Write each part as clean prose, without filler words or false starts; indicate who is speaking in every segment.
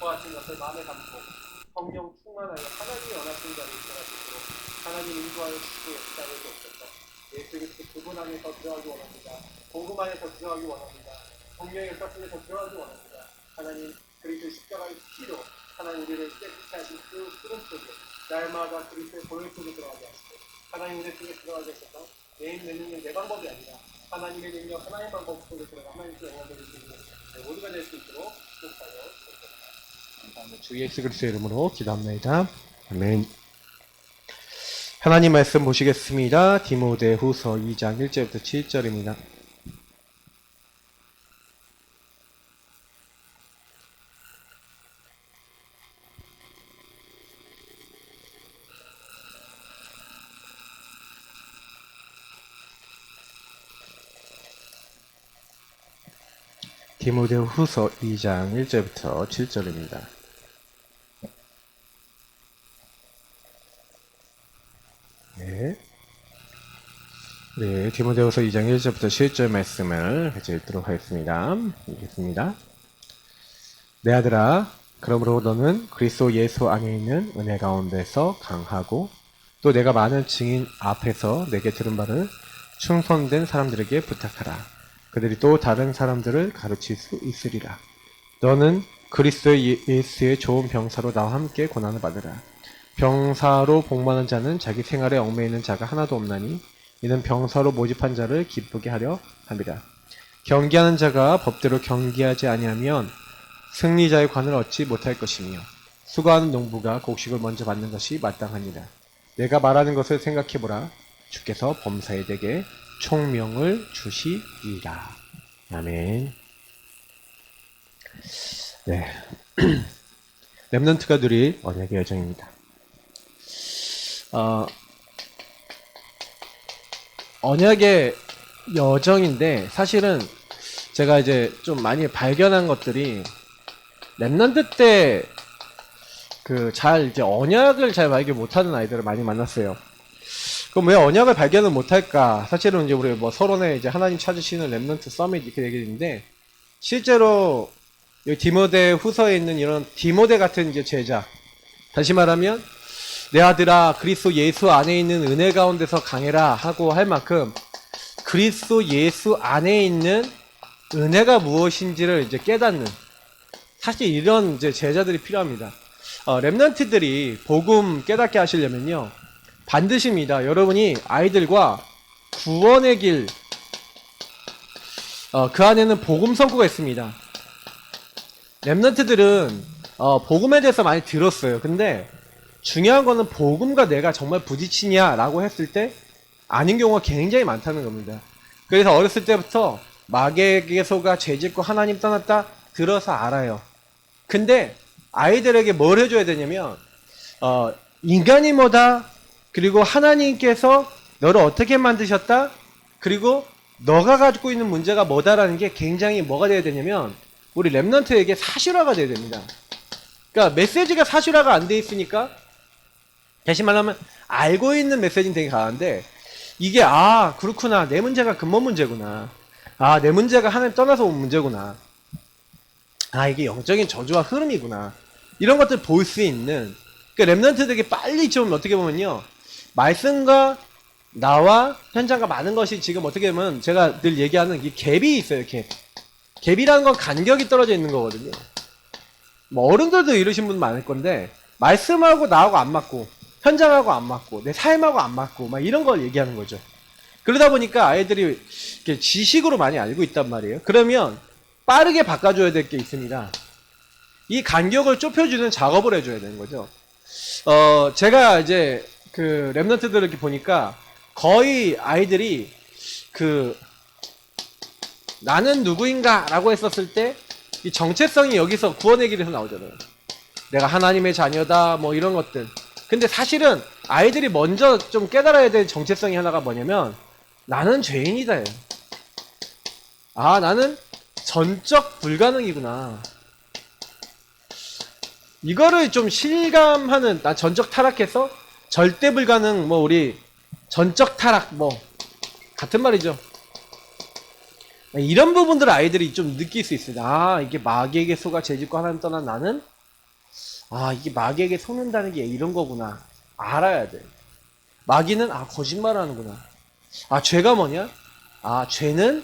Speaker 1: 이와 같은 것을 마음에 담고 성령 충만하여 하나님의 연합된 자를 일어날 수 있도록 하나님 인도하여 주시고 역사하여 주옵소서. 예수 그리스도 그분 안에서 들어가기 원합니다. 복음 안에서 들어가기 원합니다. 성령의 섭리에서 들어가기 원합니다. 하나님 그리스도의 십자가의 피로 하나님 우리를 깨끗게 하신 그 구름 속에 날마다 그리스도의 보혈 속에 들어가게 하시고 하나님 은혜 속에 들어가게 하셔서 내 능력 내 방법이 아니라 하나님의 능력 하나님의 방법 속에 들어가 하나님께 영광 드릴 수 있는 모두가 될 수 있도록 축복하여 주옵소서.
Speaker 2: 주 예수 그리스도의 이름으로 기도합니다. 아멘. 하나님 말씀 보시겠습니다. 디모데후서 2장 1절부터 7절입니다. 디모데후서 2장 1절부터 7절입니다. 네, 디모데후서 2장 1절부터 7절 말씀을 같이 읽도록 하겠습니다. 읽겠습니다. 내 아들아, 그러므로 너는 그리스도 예수 안에 있는 은혜 가운데서 강하고 또 내가 많은 증인 앞에서 내게 들은 바를 충성된 사람들에게 부탁하라. 그들이 또 다른 사람들을 가르칠 수 있으리라. 너는 그리스도 예수의 좋은 병사로 나와 함께 고난을 받으라. 병사로 복받는 자는 자기 생활에 얽매이는 자가 하나도 없나니 이는 병사로 모집한 자를 기쁘게 하려 함이라. 경기하는 자가 법대로 경기하지 아니하면 승리자의 관을 얻지 못할 것이며 수고하는 농부가 곡식을 먼저 받는 것이 마땅하니라. 내가 말하는 것을 생각해보라. 주께서 범사에게 총명을 주시리라. 아멘. 네. 렘넌트가 누릴 언약의 여정입니다. 언약의 여정인데 사실은 제가 이제 좀 많이 발견한 것들이 렘넌트 때 이제 언약을 잘 발견 못하는 아이들을 많이 만났어요. 그럼 왜 언약을 발견을 못할까? 사실은 이제 우리 뭐 서론에 이제 하나님 찾으시는 렘넌트 서밋 이렇게 얘기했는데 실제로 여기 디모데 후서에 있는 이런 디모데 같은 이제 제자, 다시 말하면 내 아들아 그리스도 예수 안에 있는 은혜 가운데서 강해라 하고 할 만큼 그리스도 예수 안에 있는 은혜가 무엇인지를 이제 깨닫는, 사실 이런 이제 제자들이 필요합니다. 렘넌트들이 복음 깨닫게 하시려면요 반드시입니다. 여러분이 아이들과 구원의 길, 그 안에는 복음 성구가 있습니다. 렘넌트들은 복음에 대해서 많이 들었어요. 근데 중요한 거는 복음과 내가 정말 부딪히냐라고 했을 때 아닌 경우가 굉장히 많다는 겁니다. 그래서 어렸을 때부터 마귀에게서가 죄짓고 하나님 떠났다 들어서 알아요. 근데 아이들에게 뭘 해줘야 되냐면 인간이 뭐다, 그리고 하나님께서 너를 어떻게 만드셨다, 그리고 너가 가지고 있는 문제가 뭐다라는 게 굉장히 뭐가 돼야 되냐면 우리 렘넌트에게 사실화가 돼야 됩니다. 그러니까 메시지가 사실화가 안 돼 있으니까, 다시 말하면 알고 있는 메시지는 되게 강한데 이게 그렇구나, 내 문제가 근본 문제구나, 내 문제가 하나님 떠나서 온 문제구나, 이게 영적인 저주와 흐름이구나, 이런 것들 볼 수 있는, 그러니까 렘넌트들에게 빨리 좀 어떻게 보면요 말씀과 나와 현장과 많은 것이 지금 어떻게 보면 제가 늘 얘기하는 이 갭이 있어요. 갭이라는 건 간격이 떨어져 있는 거거든요. 뭐 어른들도 이러신 분 많을 건데 말씀하고 나하고 안 맞고 현장하고 안 맞고 내 삶하고 안 맞고 막 이런 걸 얘기하는 거죠. 그러다 보니까 아이들이 이렇게 지식으로 많이 알고 있단 말이에요. 그러면 빠르게 바꿔줘야 될 게 있습니다. 이 간격을 좁혀주는 작업을 해줘야 되는 거죠. 제가 이제 그 렘넌트들을 이렇게 보니까 거의 아이들이 나는 누구인가 라고 했었을 때 이 정체성이 여기서 구원의 길에서 나오잖아요. 내가 하나님의 자녀다 뭐 이런 것들. 근데 사실은 아이들이 먼저 좀 깨달아야 될 정체성이 하나가 뭐냐면 나는 죄인이다. 나는 전적 불가능이구나. 이거를 좀 실감하는, 나 전적 타락해서 절대 불가능, 뭐 우리 전적 타락 뭐 같은 말이죠. 이런 부분들을 아이들이 좀 느낄 수 있습니다. 이게 마귀에게 속아 죄짓고 하나님 떠난 나는 아, 이게 마귀에게 속는다는 게 이런 거구나. 알아야 돼. 마귀는, 아, 거짓말하는구나. 아, 죄가 뭐냐? 아, 죄는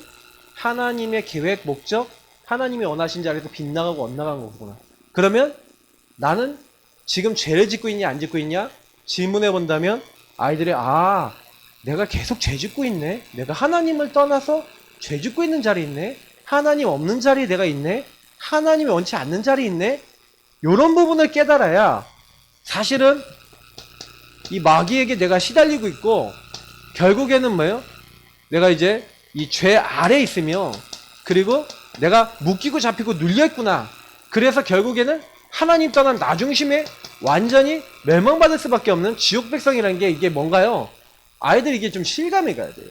Speaker 2: 하나님의 계획, 목적, 하나님이 원하신 자리에서 빗나가고 엇나간 거구나. 그러면 나는 지금 죄를 짓고 있냐, 안 짓고 있냐? 질문해 본다면 아이들이, 아, 내가 계속 죄 짓고 있네. 내가 하나님을 떠나서 죄 짓고 있는 자리에 있네. 하나님 없는 자리에 내가 있네. 하나님이 원치 않는 자리에 있네. 요런 부분을 깨달아야 사실은 이 마귀에게 내가 시달리고 있고 결국에는 뭐예요? 내가 이제 이 죄 아래에 있으며 그리고 내가 묶이고 잡히고 눌려있구나. 그래서 결국에는 하나님 떠난 나 중심에 완전히 멸망받을 수밖에 없는 지옥 백성이라는 게 이게 뭔가요? 아이들이 이게 좀 실감이 가야 돼요.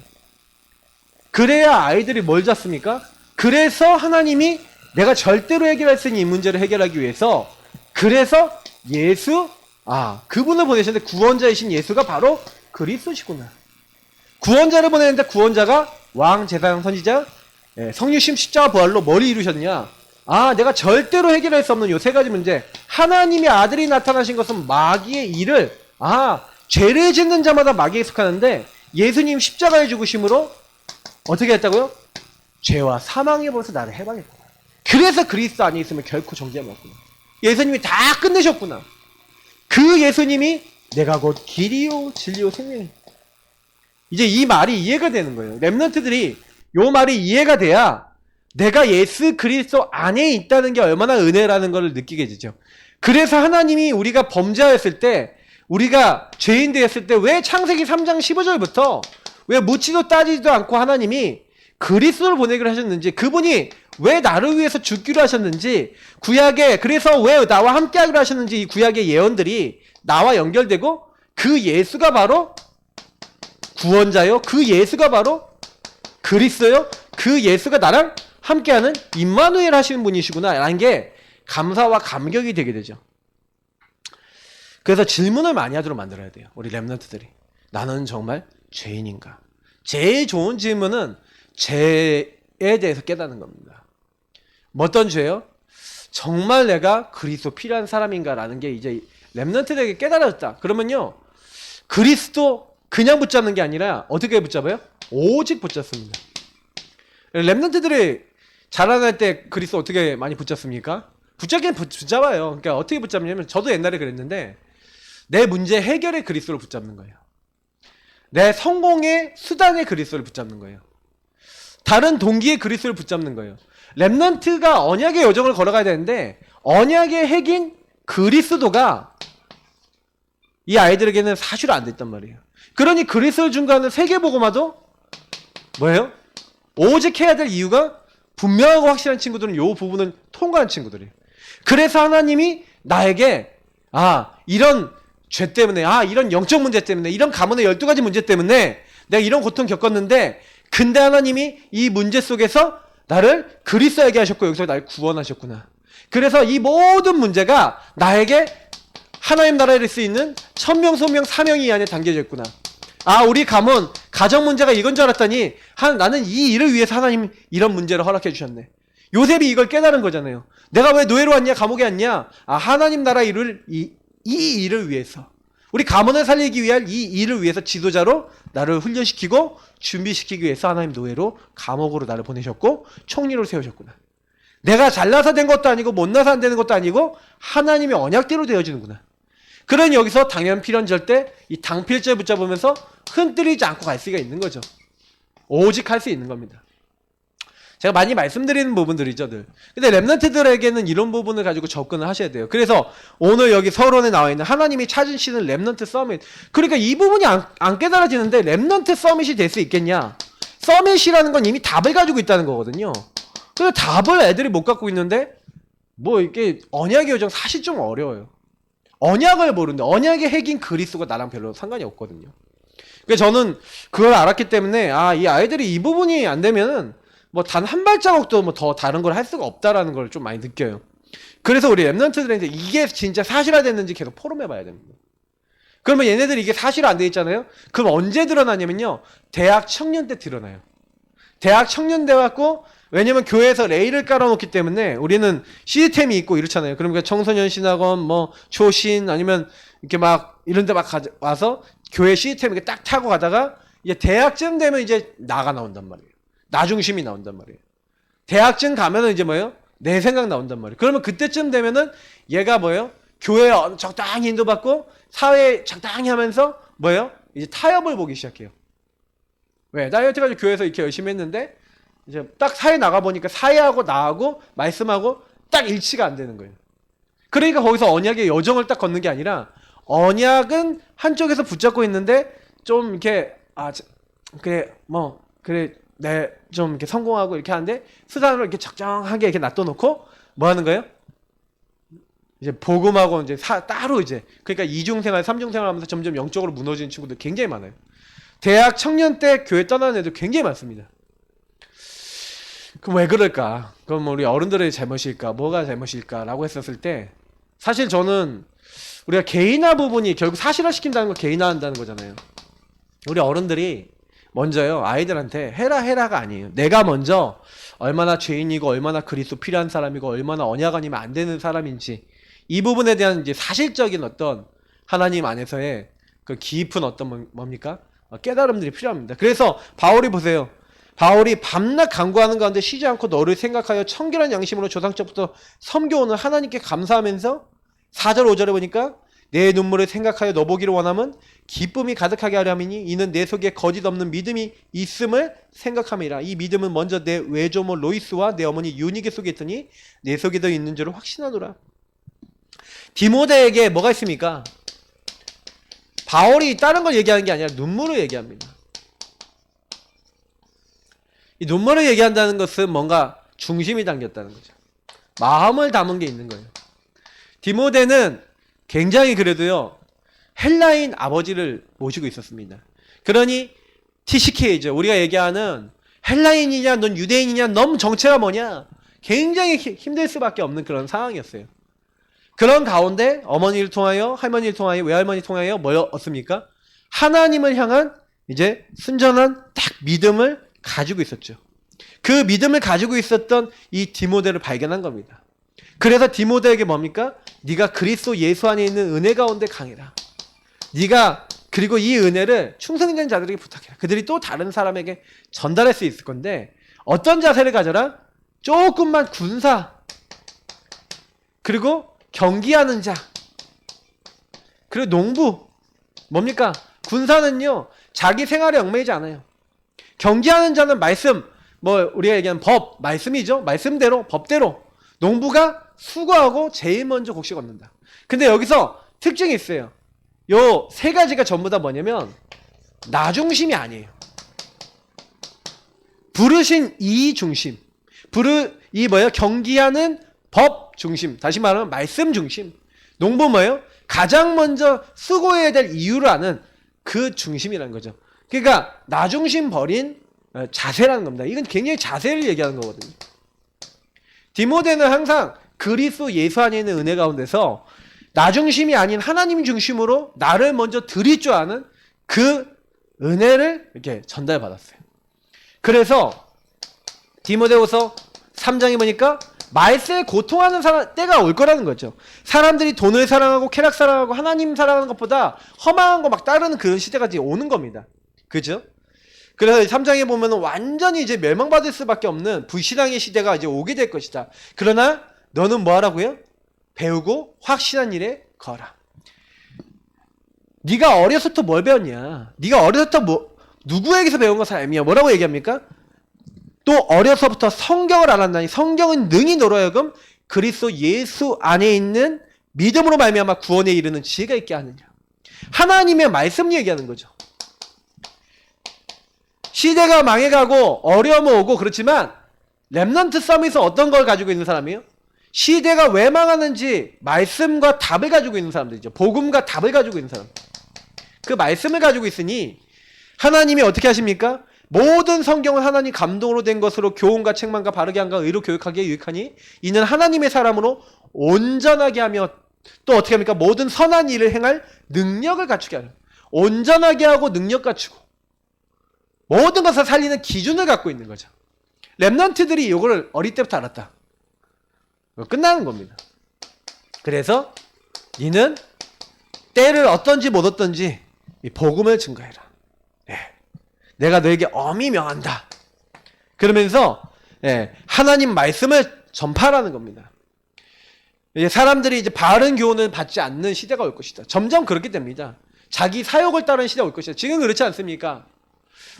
Speaker 2: 그래야 아이들이 뭘 잡습니까? 그래서 하나님이 내가 절대로 해결할 수 있는 이 문제를 해결하기 위해서 그래서 예수, 그분을 보내셨는데 구원자이신 예수가 바로 그리스도시구나. 구원자를 보내는데 구원자가 왕, 제사장, 선지자, 성육신, 십자가, 부활로 뭘 이루셨냐? 내가 절대로 해결할 수 없는 요 세 가지 문제. 하나님의 아들이 나타나신 것은 마귀의 일을, 죄를 짓는 자마다 마귀에 속하는데 예수님 십자가의 죽으심으로 어떻게 했다고요? 죄와 사망의 벌에서 나를 해방했구나. 그래서 그리스도 안에 있으면 결코 정죄함이 없구나. 예수님이 다 끝내셨구나. 그 예수님이 내가 곧 길이요 진리요 생명이. 이제 이 말이 이해가 되는 거예요. 렘넌트들이 요 말이 이해가 돼야 내가 예수 그리스도 안에 있다는 게 얼마나 은혜라는 걸 느끼게 되죠. 그래서 하나님이 우리가 범죄하였을 때, 우리가 죄인 되었을 때 왜 창세기 3장 15절부터 왜 묻지도 따지지도 않고 하나님이 그리스도를 보내기로 하셨는지, 그분이 왜 나를 위해서 죽기로 하셨는지, 구약에 그래서 왜 나와 함께 하기로 하셨는지, 이 구약의 예언들이 나와 연결되고 그 예수가 바로 구원자요, 그 예수가 바로 그리스도요, 그 예수가 나랑 함께하는 임마누엘 하시는 분이시구나 라는 게 감사와 감격이 되게 되죠. 그래서 질문을 많이 하도록 만들어야 돼요. 우리 렘넌트들이. 나는 정말 죄인인가? 제일 좋은 질문은 죄에 대해서 깨닫는 겁니다. 어떤 죄요? 정말 내가 그리스도 필요한 사람인가? 라는 게 이제 렘넌트들에게 깨달았다. 그러면요, 그리스도 그냥 붙잡는 게 아니라 어떻게 붙잡아요? 오직 붙잡습니다. 렘넌트들이 자라날 때 그리스도 어떻게 많이 붙잡습니까? 붙잡긴 붙잡아요. 그러니까 어떻게 붙잡냐면, 저도 옛날에 그랬는데, 내 문제 해결의 그리스도를 붙잡는 거예요. 내 성공의 수단의 그리스도를 붙잡는 거예요. 다른 동기의 그리스도를 붙잡는 거예요. 렘넌트가 언약의 여정을 걸어가야 되는데 언약의 핵인 그리스도가 이 아이들에게는 사실 안 됐단 말이에요. 그러니 그리스도를 중간에 세계복음화도 뭐예요? 오직 해야 될 이유가 분명하고 확실한 친구들은 이 부분을 통과한 친구들이에요. 그래서 하나님이 나에게 이런 죄 때문에, 이런 영적 문제 때문에, 이런 가문의 12가지 문제 때문에 내가 이런 고통 겪었는데, 근데 하나님이 이 문제 속에서 나를 그리스도에게 하셨고 여기서 나를 구원하셨구나. 그래서 이 모든 문제가 나에게 하나님 나라에 이를 수 있는 천명, 소명, 사명이 이 안에 담겨져 있구나. 우리 가문, 가정 문제가 이건 줄 알았더니 나는 이 일을 위해서 하나님 이런 문제를 허락해 주셨네. 요셉이 이걸 깨달은 거잖아요. 내가 왜 노예로 왔냐, 감옥에 왔냐? 하나님 나라 일을 이 일을 위해서, 우리 가문을 살리기 위한 이 일을 위해서 지도자로 나를 훈련시키고 준비시키기 위해서 하나님 노예로 감옥으로 나를 보내셨고 총리로 세우셨구나. 내가 잘나서 된 것도 아니고 못나서 안 되는 것도 아니고 하나님의 언약대로 되어지는구나. 그러니 여기서 당연 필연절 때 이 당필절 붙잡으면서 흔들리지 않고 갈 수가 있는 거죠. 오직 할 수 있는 겁니다. 제가 많이 말씀드리는 부분들이죠, 늘. 근데 렘넌트들에게는 이런 부분을 가지고 접근을 하셔야 돼요. 그래서 오늘 여기 서론에 나와 있는 하나님이 찾으시는 렘넌트 서밋. 그러니까 이 부분이 안 깨달아지는데 렘넌트 서밋이 될 수 있겠냐? 서밋이라는 건 이미 답을 가지고 있다는 거거든요. 근데 답을 애들이 못 갖고 있는데 이게 언약의 여정 사실 좀 어려워요. 언약을 모르는데 언약의 핵인 그리스도가 나랑 별로 상관이 없거든요. 그래서 저는 그걸 알았기 때문에 이 아이들이 이 부분이 안 되면은 단 한 발자국도 더 다른 걸 할 수가 없다라는 걸 좀 많이 느껴요. 그래서 우리 랩런트들한테 이게 진짜 사실화됐는지 계속 포럼해봐야 됩니다. 그러면 얘네들이 이게 사실화 안 돼 있잖아요? 그럼 언제 드러나냐면요, 대학 청년 때 드러나요. 대학 청년 돼 갖고 왜냐면 교회에서 레일을 깔아놓기 때문에 우리는 시스템이 있고 이렇잖아요. 그러니까 청소년 신학원, 뭐 초신 아니면 이렇게 막 이런 데 막 와서 교회 시스템 이렇게 딱 타고 가다가 이제 대학쯤 되면 이제 나가 나온단 말이에요. 나 중심이 나온단 말이에요. 대학쯤 가면은 이제 뭐예요? 내 생각 나온단 말이에요. 그러면 그때쯤 되면은 얘가 뭐예요? 교회에 적당히 인도받고 사회 적당히 하면서 뭐예요? 이제 타협을 보기 시작해요. 왜? 나 여태까지 교회에서 이렇게 열심히 했는데 이제 딱 사회 나가보니까 사회하고 나하고 말씀하고 딱 일치가 안 되는 거예요. 그러니까 거기서 언약의 여정을 딱 걷는 게 아니라 언약은 한쪽에서 붙잡고 있는데 좀 이렇게 그래 뭐 그래 내 좀 이렇게 성공하고 이렇게 하는데 수단으로 이렇게 적정하게 이렇게 놔둬놓고 뭐 하는 거예요? 이제 복음하고 이제 따로 이제 그러니까 이중생활, 삼중생활 하면서 점점 영적으로 무너지는 친구들 굉장히 많아요. 대학 청년 때 교회 떠나는 애들 굉장히 많습니다. 그럼 왜 그럴까? 그럼 우리 어른들의 잘못일까? 뭐가 잘못일까? 라고 했었을 때 사실 저는 우리가 개인화 부분이 결국 사실화 시킨다는 거 개인화한다는 거잖아요. 우리 어른들이 먼저요 아이들한테 해라가 아니에요. 내가 먼저 얼마나 죄인이고 얼마나 그리스도 필요한 사람이고 얼마나 언약 아니면 안 되는 사람인지 이 부분에 대한 이제 사실적인 어떤 하나님 안에서의 그 깊은 어떤 뭡니까? 깨달음들이 필요합니다. 그래서 바울이 보세요. 바울이 밤낮 간구하는 가운데 쉬지 않고 너를 생각하여 청결한 양심으로 조상적부터 섬겨오는 하나님께 감사하면서 4절 5절에 보니까 내 눈물을 생각하여 너 보기를 원함은 기쁨이 가득하게 하려 함이니 이는 내 속에 거짓 없는 믿음이 있음을 생각함이라. 이 믿음은 먼저 내 외조모 로이스와 내 어머니 유니게 속에 있더니 내 속에도 있는 줄을 확신하노라. 디모데에게 뭐가 있습니까? 바울이 다른 걸 얘기하는 게 아니라 눈물을 얘기합니다. 이 눈물을 얘기한다는 것은 뭔가 중심이 담겼다는 거죠. 마음을 담은 게 있는 거예요. 디모데는 굉장히 그래도요 헬라인 아버지를 모시고 있었습니다. 그러니 TCK죠. 우리가 얘기하는 헬라인이냐 넌 유대인이냐 넌 정체가 뭐냐 굉장히 힘들 수밖에 없는 그런 상황이었어요. 그런 가운데 어머니를 통하여 할머니를 통하여 외할머니를 통하여 뭐였습니까? 하나님을 향한 이제 순전한 딱 믿음을 가지고 있었죠. 그 믿음을 가지고 있었던 이 디모데를 발견한 겁니다. 그래서 디모데에게 뭡니까? 네가 그리스도 예수 안에 있는 은혜 가운데 강해라. 네가 그리고 이 은혜를 충성된 자들에게 부탁해라. 그들이 또 다른 사람에게 전달할 수 있을 건데 어떤 자세를 가져라? 조금만 군사 그리고 경기하는 자 그리고 농부 뭡니까? 군사는요 자기 생활에 얽매이지 않아요. 경기하는 자는 말씀 뭐 우리가 얘기하는 법 말씀이죠. 말씀대로 법대로 농부가 수고하고 제일 먼저 곡식 얻는다. 근데 여기서 특징이 있어요. 요 세 가지가 전부 다 뭐냐면 나 중심이 아니에요. 부르신 이 중심 이 뭐예요? 경기하는 법 중심 다시 말하면 말씀 중심 농부 뭐예요? 가장 먼저 수고해야 될 이유를 아는 그 중심이라는 거죠. 그러니까 나 중심 버린 자세라는 겁니다. 이건 굉장히 자세를 얘기하는 거거든요. 디모데는 항상 그리스도 예수 안에 있는 은혜 가운데서 나 중심이 아닌 하나님 중심으로 나를 먼저 드릴 줄 아는 그 은혜를 이렇게 전달받았어요. 그래서 디모데후서 3장에 보니까 말세에 고통하는 때가 올 거라는 거죠. 사람들이 돈을 사랑하고 쾌락 사랑하고 하나님 사랑하는 것보다 험한 거 막 따르는 그런 시대가 이제 오는 겁니다. 그죠? 그래서 3장에 보면 완전히 이제 멸망받을 수밖에 없는 불신앙의 시대가 이제 오게 될 것이다. 그러나 너는 뭐 하라고요? 배우고 확실한 일에 거라. 네가 어려서부터 뭘 배웠냐? 네가 어려서부터 누구에게서 배운 거 삶이야? 뭐라고 얘기합니까? 또 어려서부터 성경을 알았나니 성경은 능히 너로 하여금 그리스도 예수 안에 있는 믿음으로 말미암아 구원에 이르는 지혜가 있게 하느냐. 하나님의 말씀 얘기하는 거죠. 시대가 망해가고 어려움 오고 그렇지만 렘넌트 서밋은 어떤 걸 가지고 있는 사람이에요? 시대가 왜 망하는지 말씀과 답을 가지고 있는 사람들이죠. 복음과 답을 가지고 있는 사람. 그 말씀을 가지고 있으니 하나님이 어떻게 하십니까? 모든 성경은 하나님 감동으로 된 것으로 교훈과 책망과 바르게 함과 의로 교육하기에 유익하니 이는 하나님의 사람으로 온전하게 하며 또 어떻게 합니까? 모든 선한 일을 행할 능력을 갖추게 하는 온전하게 하고 능력 갖추고 모든 것을 살리는 기준을 갖고 있는 거죠. 렘넌트들이 요거를 어릴 때부터 알았다. 끝나는 겁니다. 그래서 니는 때를 어떤지 못 어떤지 이 복음을 증거해라. 예. 내가 너에게 엄히 명한다. 그러면서 하나님 말씀을 전파하라는 겁니다. 이제 사람들이 이제 바른 교훈을 받지 않는 시대가 올 것이다. 점점 그렇게 됩니다. 자기 사욕을 따르는 시대가 올 것이다. 지금 그렇지 않습니까?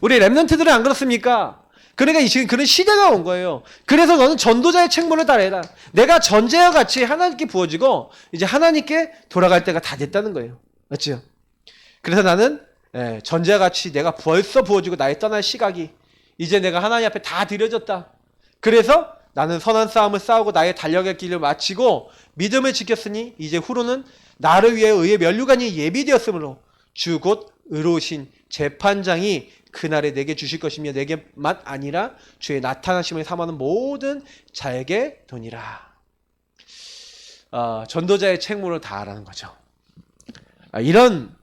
Speaker 2: 우리 렘넌트들은 안 그렇습니까? 그러니까 지금 그런 시대가 온 거예요. 그래서 너는 전도자의 책무를 따라해라. 내가 전제와 같이 하나님께 부어지고 이제 하나님께 돌아갈 때가 다 됐다는 거예요. 맞죠? 그래서 나는 전제와 같이 내가 벌써 부어지고 나의 떠날 시각이 이제 내가 하나님 앞에 다 드려졌다. 그래서 나는 선한 싸움을 싸우고 나의 달력의 길을 마치고 믿음을 지켰으니 이제 후로는 나를 위해 의의 면류관이 예비되었으므로 주 곧 의로우신 재판장이 그날에 내게 주실 것이며 내게만 아니라 주의 나타나심을 삼하는 모든 자에게 도니라. 전도자의 책무를 다하라는 거죠. 이런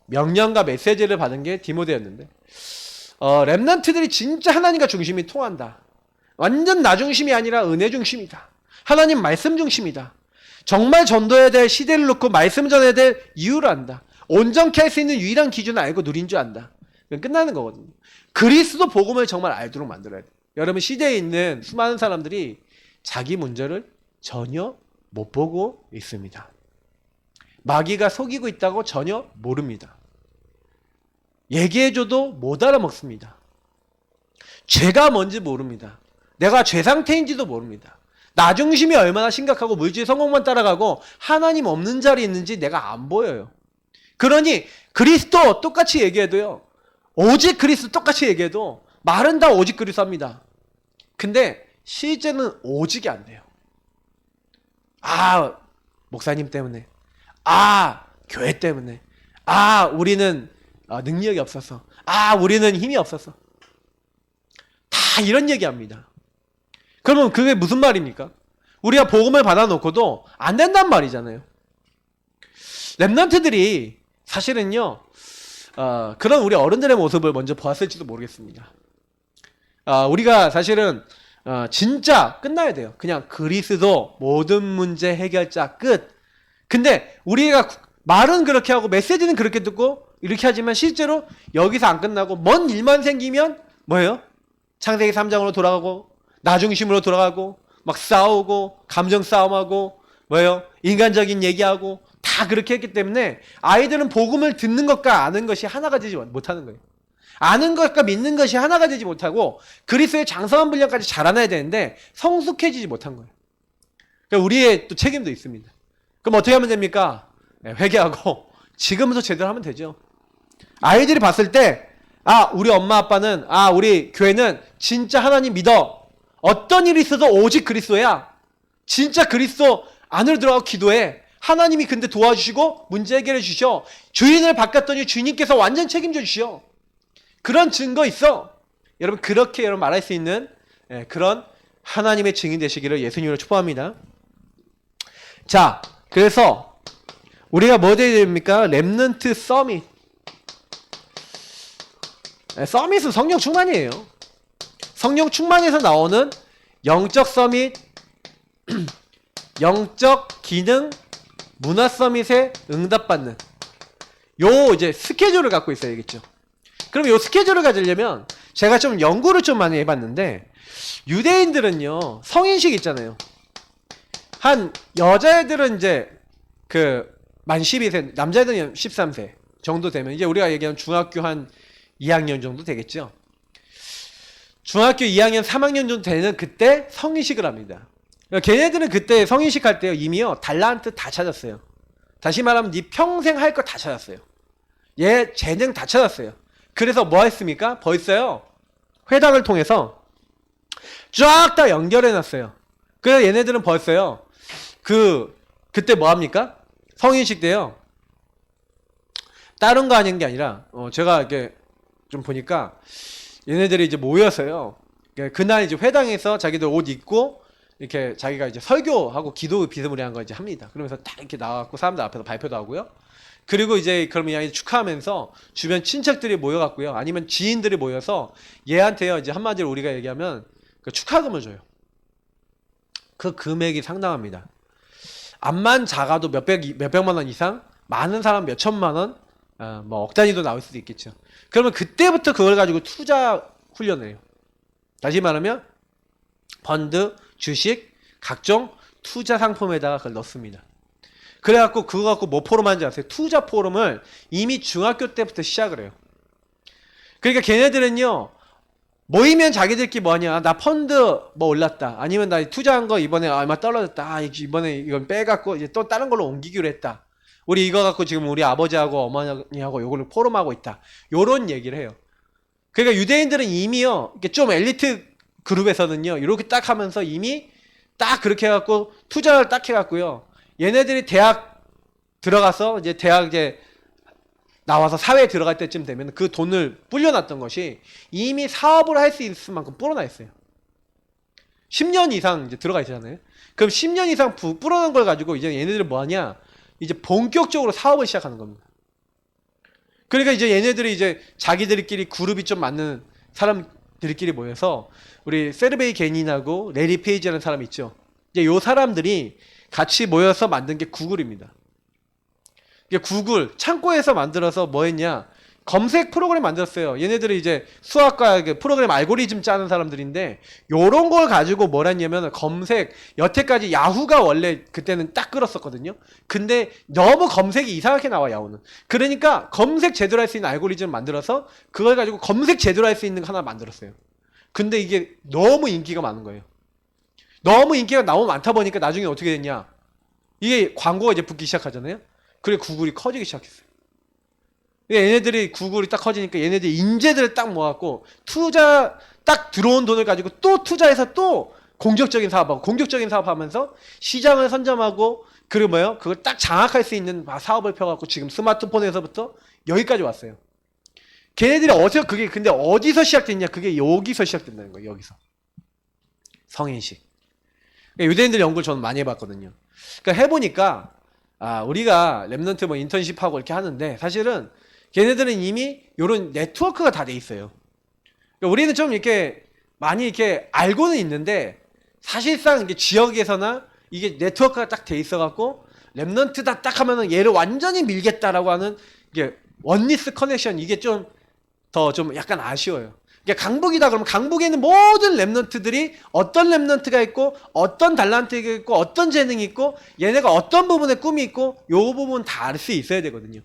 Speaker 2: 명령과 메시지를 받은 게 디모데였는데 렘넌트들이 진짜 하나님과 중심이 통한다. 완전 나 중심이 아니라 은혜 중심이다. 하나님 말씀 중심이다. 정말 전도해야 될 시대를 놓고 말씀 전해야 될 이유를 안다. 온전케 할 수 있는 유일한 기준을 알고 누린 줄 안다. 그럼 끝나는 거거든요. 그리스도 복음을 정말 알도록 만들어야 돼요. 여러분 시대에 있는 수많은 사람들이 자기 문제를 전혀 못 보고 있습니다. 마귀가 속이고 있다고 전혀 모릅니다. 얘기해줘도 못 알아먹습니다. 죄가 뭔지 모릅니다. 내가 죄 상태인지도 모릅니다. 나 중심이 얼마나 심각하고 물질 성공만 따라가고 하나님 없는 자리에 있는지 내가 안 보여요. 그러니 그리스도 똑같이 얘기해도요. 오직 그리스도 똑같이 얘기해도 말은 다 오직 그리스도 합니다. 근데 실제는 오직이 안 돼요. 목사님 때문에. 교회 때문에. 우리는 능력이 없어서. 우리는 힘이 없어서. 다 이런 얘기합니다. 그러면 그게 무슨 말입니까? 우리가 복음을 받아놓고도 안 된단 말이잖아요. 렘넌트들이 사실은요, 그런 우리 어른들의 모습을 먼저 보았을지도 모르겠습니다. 우리가 사실은 진짜 끝나야 돼요. 그냥 그리스도 모든 문제 해결자 끝. 근데 우리가 말은 그렇게 하고 메시지는 그렇게 듣고 이렇게 하지만 실제로 여기서 안 끝나고 먼 일만 생기면 뭐예요? 창세기 3장으로 돌아가고 나 중심으로 돌아가고 막 싸우고 감정 싸움하고 뭐예요? 인간적인 얘기하고 다 그렇게 했기 때문에 아이들은 복음을 듣는 것과 아는 것이 하나가 되지 못하는 거예요. 아는 것과 믿는 것이 하나가 되지 못하고 그리스도의 장성한 분량까지 자라나야 되는데 성숙해지지 못한 거예요. 그러니까 우리의 또 책임도 있습니다. 그럼 어떻게 하면 됩니까? 회개하고 지금부터 제대로 하면 되죠. 아이들이 봤을 때 우리 엄마 아빠는 우리 교회는 진짜 하나님 믿어. 어떤 일이 있어도 오직 그리스도야. 진짜 그리스도 안으로 들어가고 기도해. 하나님이 근데 도와주시고 문제 해결해 주셔. 주인을 바꿨더니 주인님께서 완전 책임져 주셔. 그런 증거 있어. 여러분 그렇게 여러분 말할 수 있는 그런 하나님의 증인 되시기를 예수님으로 축복합니다. 자, 그래서 우리가 뭐 돼야 됩니까? 렘넌트 서밋. 서밋은 성령 충만이에요. 성령 충만에서 나오는 영적 서밋, 영적 기능, 문화 서밋에 응답받는 요 이제 스케줄을 갖고 있어야겠죠. 그럼 요 스케줄을 가지려면 제가 좀 연구를 좀 많이 해봤는데 유대인들은요 성인식 있잖아요. 한 여자애들은 이제 만 12세, 남자애들은 13세 정도 되면 이제 우리가 얘기하는 중학교 한 2학년 정도 되겠죠. 중학교 2학년, 3학년 정도 되는 그때 성인식을 합니다. 그러니까 걔네들은 그때 성인식 할 때요 이미요 달란트 다 찾았어요. 다시 말하면 네 평생 할 거 다 찾았어요. 얘 재능 다 찾았어요. 그래서 뭐 했습니까? 벌써요 회당을 통해서 쫙 다 연결해놨어요. 그래서 얘네들은 벌써요 그때 뭐 합니까? 성인식 때요 다른 거 하는 게 아니라 제가 이렇게 좀 보니까 얘네들이 이제 모여서요 그날 이제 회당에서 자기들 옷 입고 이렇게 자기가 이제 설교하고 기도 비스무리한 거 이제 합니다. 그러면서 딱 이렇게 나와갖고 사람들 앞에서 발표도 하고요. 그리고 이제 그러면 축하하면서 주변 친척들이 모여갖고요. 아니면 지인들이 모여서 얘한테요 이제 한마디로 우리가 얘기하면 그 축하금을 줘요. 그 금액이 상당합니다. 암만 작아도 몇백만 원 이상, 많은 사람 몇천만 원, 뭐 억 단위도 나올 수도 있겠죠. 그러면 그때부터 그걸 가지고 투자 훈련을 해요. 다시 말하면 펀드, 주식, 각종 투자 상품에다가 그걸 넣습니다. 그래갖고 그거 갖고 뭐 포럼 하는지 아세요? 투자 포럼을 이미 중학교 때부터 시작을 해요. 그러니까 걔네들은요, 모이면 자기들끼리 뭐하냐, 나 펀드 뭐 올랐다, 아니면 나 투자한 거 이번에 얼마 떨어졌다, 이번에 이건 빼갖고 이제 또 다른 걸로 옮기기로 했다, 우리 이거 갖고 지금 우리 아버지하고 어머니하고 요거를 포럼하고 있다, 요런 얘기를 해요. 그러니까 유대인들은 이미요, 이렇게 좀 엘리트 그룹에서는요, 이렇게 딱 하면서 이미 딱 그렇게 해갖고 투자를 딱 해갖고요, 얘네들이 대학 들어가서 이제 대학 이제 나와서 사회에 들어갈 때쯤 되면 그 돈을 불려놨던 것이 이미 사업을 할 수 있을 만큼 불어나 있어요. 10년 이상 이제 들어가 있잖아요. 그럼 10년 이상 불어난 걸 가지고 이제 얘네들은 뭐 하냐? 이제 본격적으로 사업을 시작하는 겁니다. 그러니까 이제 얘네들이 이제 자기들끼리 그룹이 좀 맞는 사람들끼리 모여서 우리 세르베이 게닌하고 레리 페이지라는 사람 있죠. 이제 요 사람들이 같이 모여서 만든 게 구글입니다. 이게 구글 창고에서 만들어서 뭐 했냐, 검색 프로그램 만들었어요. 얘네들이 이제 수학과 프로그램 알고리즘 짜는 사람들인데, 요런 걸 가지고 뭘 했냐면 검색, 여태까지 야후가 원래 그때는 딱 끌었었거든요. 근데 너무 검색이 이상하게 나와, 야후는. 그러니까 검색 제대로 할 수 있는 알고리즘을 만들어서 그걸 가지고 검색 제대로 할 수 있는 거 하나 만들었어요. 근데 이게 너무 인기가 많은 거예요. 너무 인기가 너무 많다 보니까 나중에 어떻게 됐냐, 이게 광고가 이제 붙기 시작하잖아요. 그래 구글이 커지기 시작했어요. 얘네들이 구글이 딱 커지니까 얘네들이 인재들을 딱 모았고, 투자 딱 들어온 돈을 가지고 또 투자해서 또 공격적인 사업하고, 공격적인 사업하면서 시장을 선점하고, 그리고 뭐요? 그걸 딱 장악할 수 있는 사업을 펴갖고 지금 스마트폰에서부터 여기까지 왔어요. 걔네들이 그게 근데 어디서 시작됐냐? 그게 여기서 시작된다는 거예요. 여기서. 성인식. 유대인들 연구를 저는 많이 해봤거든요. 그러니까 해보니까 우리가 랩넌트 뭐 인턴십하고 이렇게 하는데, 사실은 걔네들은 이미 요런 네트워크가 다 돼 있어요. 그러니까 우리는 좀 이렇게 많이 이렇게 알고는 있는데, 사실상 이게 지역에서나 이게 네트워크가 딱 돼 있어갖고 랩넌트다 딱 하면은 얘를 완전히 밀겠다라고 하는 이게 원리스 커넥션, 이게 좀 더 좀 약간 아쉬워요. 이게 강북이다 그러면 강북에 있는 모든 랩넌트들이 어떤 랩넌트가 있고, 어떤 달란트가 있고, 어떤 재능이 있고, 얘네가 어떤 부분에 꿈이 있고, 요 부분 다 알 수 있어야 되거든요.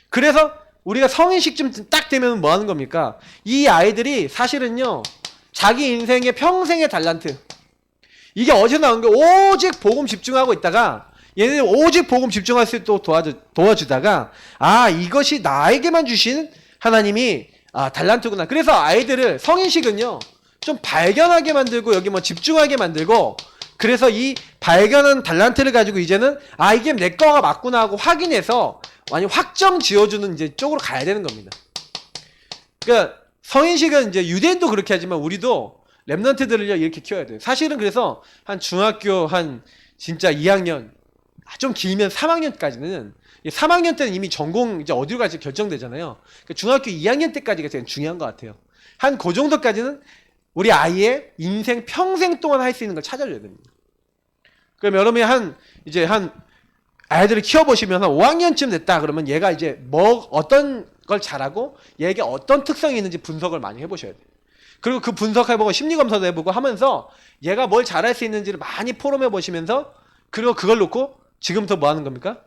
Speaker 2: 그래서 우리가 성인식쯤 딱 되면 뭐 하는 겁니까? 이 아이들이 사실은요, 자기 인생의 평생의 달란트, 이게 어디서 나온 게, 오직 복음 집중하고 있다가 얘네들 오직 복음 집중할 수 있도록 도와주다가, 이것이 나에게만 주신 하나님이 달란트구나. 그래서 아이들을, 성인식은요, 좀 발견하게 만들고, 여기 뭐 집중하게 만들고, 그래서 이 발견한 달란트를 가지고 이제는 이게 내 거가 맞구나 하고 확인해서 완전 확정 지어주는 이제 쪽으로 가야 되는 겁니다. 그러니까 성인식은 이제 유대인도 그렇게 하지만 우리도 랩넌트들을 이렇게 키워야 돼요. 사실은 그래서 한 중학교 한 진짜 2학년, 좀 길면 3학년까지는, 3학년 때는 이미 전공 이제 어디로 갈지 결정되잖아요. 그러니까 중학교 2학년 때까지가 제일 중요한 것 같아요. 한 그 정도까지는 우리 아이의 인생 평생 동안 할 수 있는 걸 찾아줘야 됩니다. 그럼 여러분이 이제 아이들을 키워보시면 한 5학년쯤 됐다 그러면 얘가 이제 어떤 걸 잘하고 얘에게 어떤 특성이 있는지 분석을 많이 해보셔야 돼요. 그리고 그 분석해보고 심리검사도 해보고 하면서 얘가 뭘 잘할 수 있는지를 많이 포럼해보시면서, 그리고 그걸 놓고 지금부터 뭐 하는 겁니까?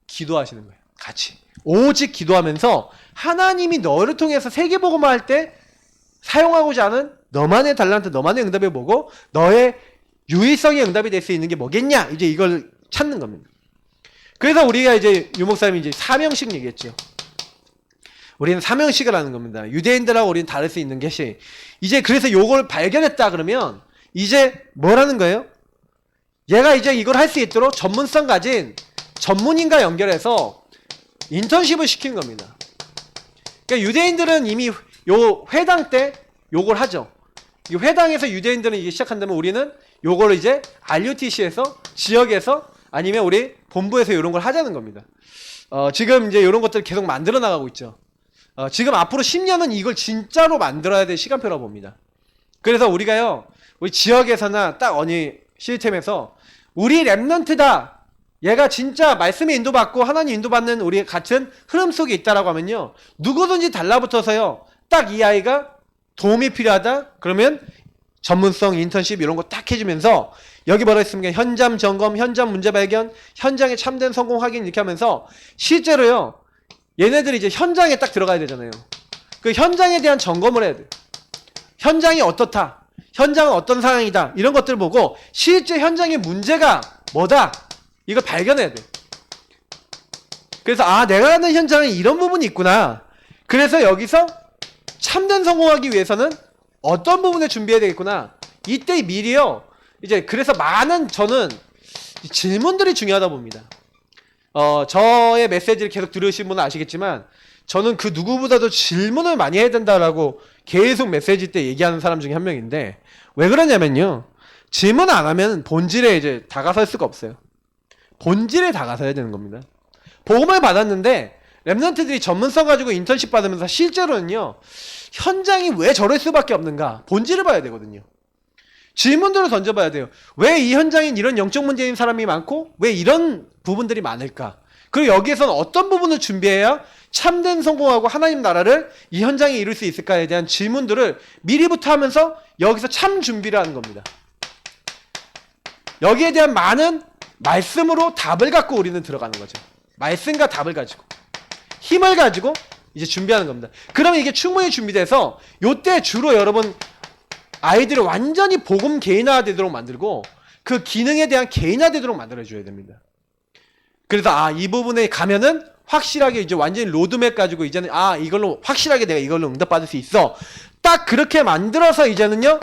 Speaker 2: 기도하시는 거예요. 같이. 오직 기도하면서 하나님이 너를 통해서 세계복음화 할 때 사용하고자 하는 너만의 달란트, 너만의 응답을 보고 너의 유일성의 응답이 될 수 있는 게 뭐겠냐? 이제 이걸 찾는 겁니다. 그래서 우리가 이제 유목사님이 이제 사명식 얘기했죠. 우리는 사명식을 하는 겁니다. 유대인들하고 우리는 다를 수 있는 것이, 이제 그래서 요걸 발견했다 그러면 이제 뭐라는 거예요? 얘가 이제 이걸 할 수 있도록 전문성 가진 전문인과 연결해서 인턴십을 시키는 겁니다. 그러니까 유대인들은 이미 요 회당 때 요걸 하죠. 이 회당에서 유대인들은 이게 시작한다면 우리는 요거를 이제 RUTC에서, 지역에서, 아니면 우리 본부에서 이런 걸 하자는 겁니다. 지금 이제 이런 것들을 계속 만들어 나가고 있죠. 지금 앞으로 10년은 이걸 진짜로 만들어야 될 시간표라고 봅니다. 그래서 우리가요, 우리 지역에서나 딱 어느 시스템에서 우리 랩넌트다. 얘가 진짜 말씀에 인도받고 하나님 인도받는 우리 같은 흐름 속에 있다라고 하면요. 누구든지 달라붙어서요. 딱 이 아이가 도움이 필요하다. 그러면 전문성, 인턴십 이런 거 딱 해주면서 여기 뭐라 했습니까? 현장 점검, 현장 문제 발견, 현장의 참된 성공 확인 이렇게 하면서 실제로요. 얘네들이 이제 현장에 딱 들어가야 되잖아요. 그 현장에 대한 점검을 해야 돼요. 현장이 어떻다. 현장은 어떤 상황이다. 이런 것들을 보고 실제 현장의 문제가 뭐다. 이걸 발견해야 돼. 그래서 아 내가 가는 현장에 이런 부분이 있구나. 그래서 여기서 참된 성공하기 위해서는 어떤 부분을 준비해야 되겠구나. 이때 미리요. 이제 그래서 많은 저는 질문들이 중요하다 봅니다. 저의 메시지를 계속 들으신 분은 아시겠지만 저는 그 누구보다도 질문을 많이 해야 된다라고 계속 메시지 때 얘기하는 사람 중에 한 명인데 왜 그러냐면요. 질문 안 하면 본질에 이제 다가설 수가 없어요. 본질에 다가서야 되는 겁니다. 복음을 받았는데 랩런트들이 전문성 가지고 인턴십 받으면서 실제로는요. 현장이 왜 저럴 수밖에 없는가 본질을 봐야 되거든요. 질문들을 던져봐야 돼요. 왜 이 현장엔 이런 영적 문제인 사람이 많고 왜 이런 부분들이 많을까? 그리고 여기에서는 어떤 부분을 준비해야 참된 성공하고 하나님 나라를 이 현장에 이룰 수 있을까에 대한 질문들을 미리부터 하면서 여기서 참 준비를 하는 겁니다. 여기에 대한 많은 말씀으로 답을 갖고 우리는 들어가는 거죠. 말씀과 답을 가지고 힘을 가지고 이제 준비하는 겁니다. 그러면 이게 충분히 준비돼서 요때 주로 여러분 아이들을 완전히 복음 개인화 되도록 만들고 그 기능에 대한 개인화 되도록 만들어줘야 됩니다. 그래서 이 부분에 가면은 확실하게 이제 완전히 로드맵 가지고 이제는 이걸로 확실하게 내가 이걸로 응답받을 수 있어. 딱 그렇게 만들어서 이제는요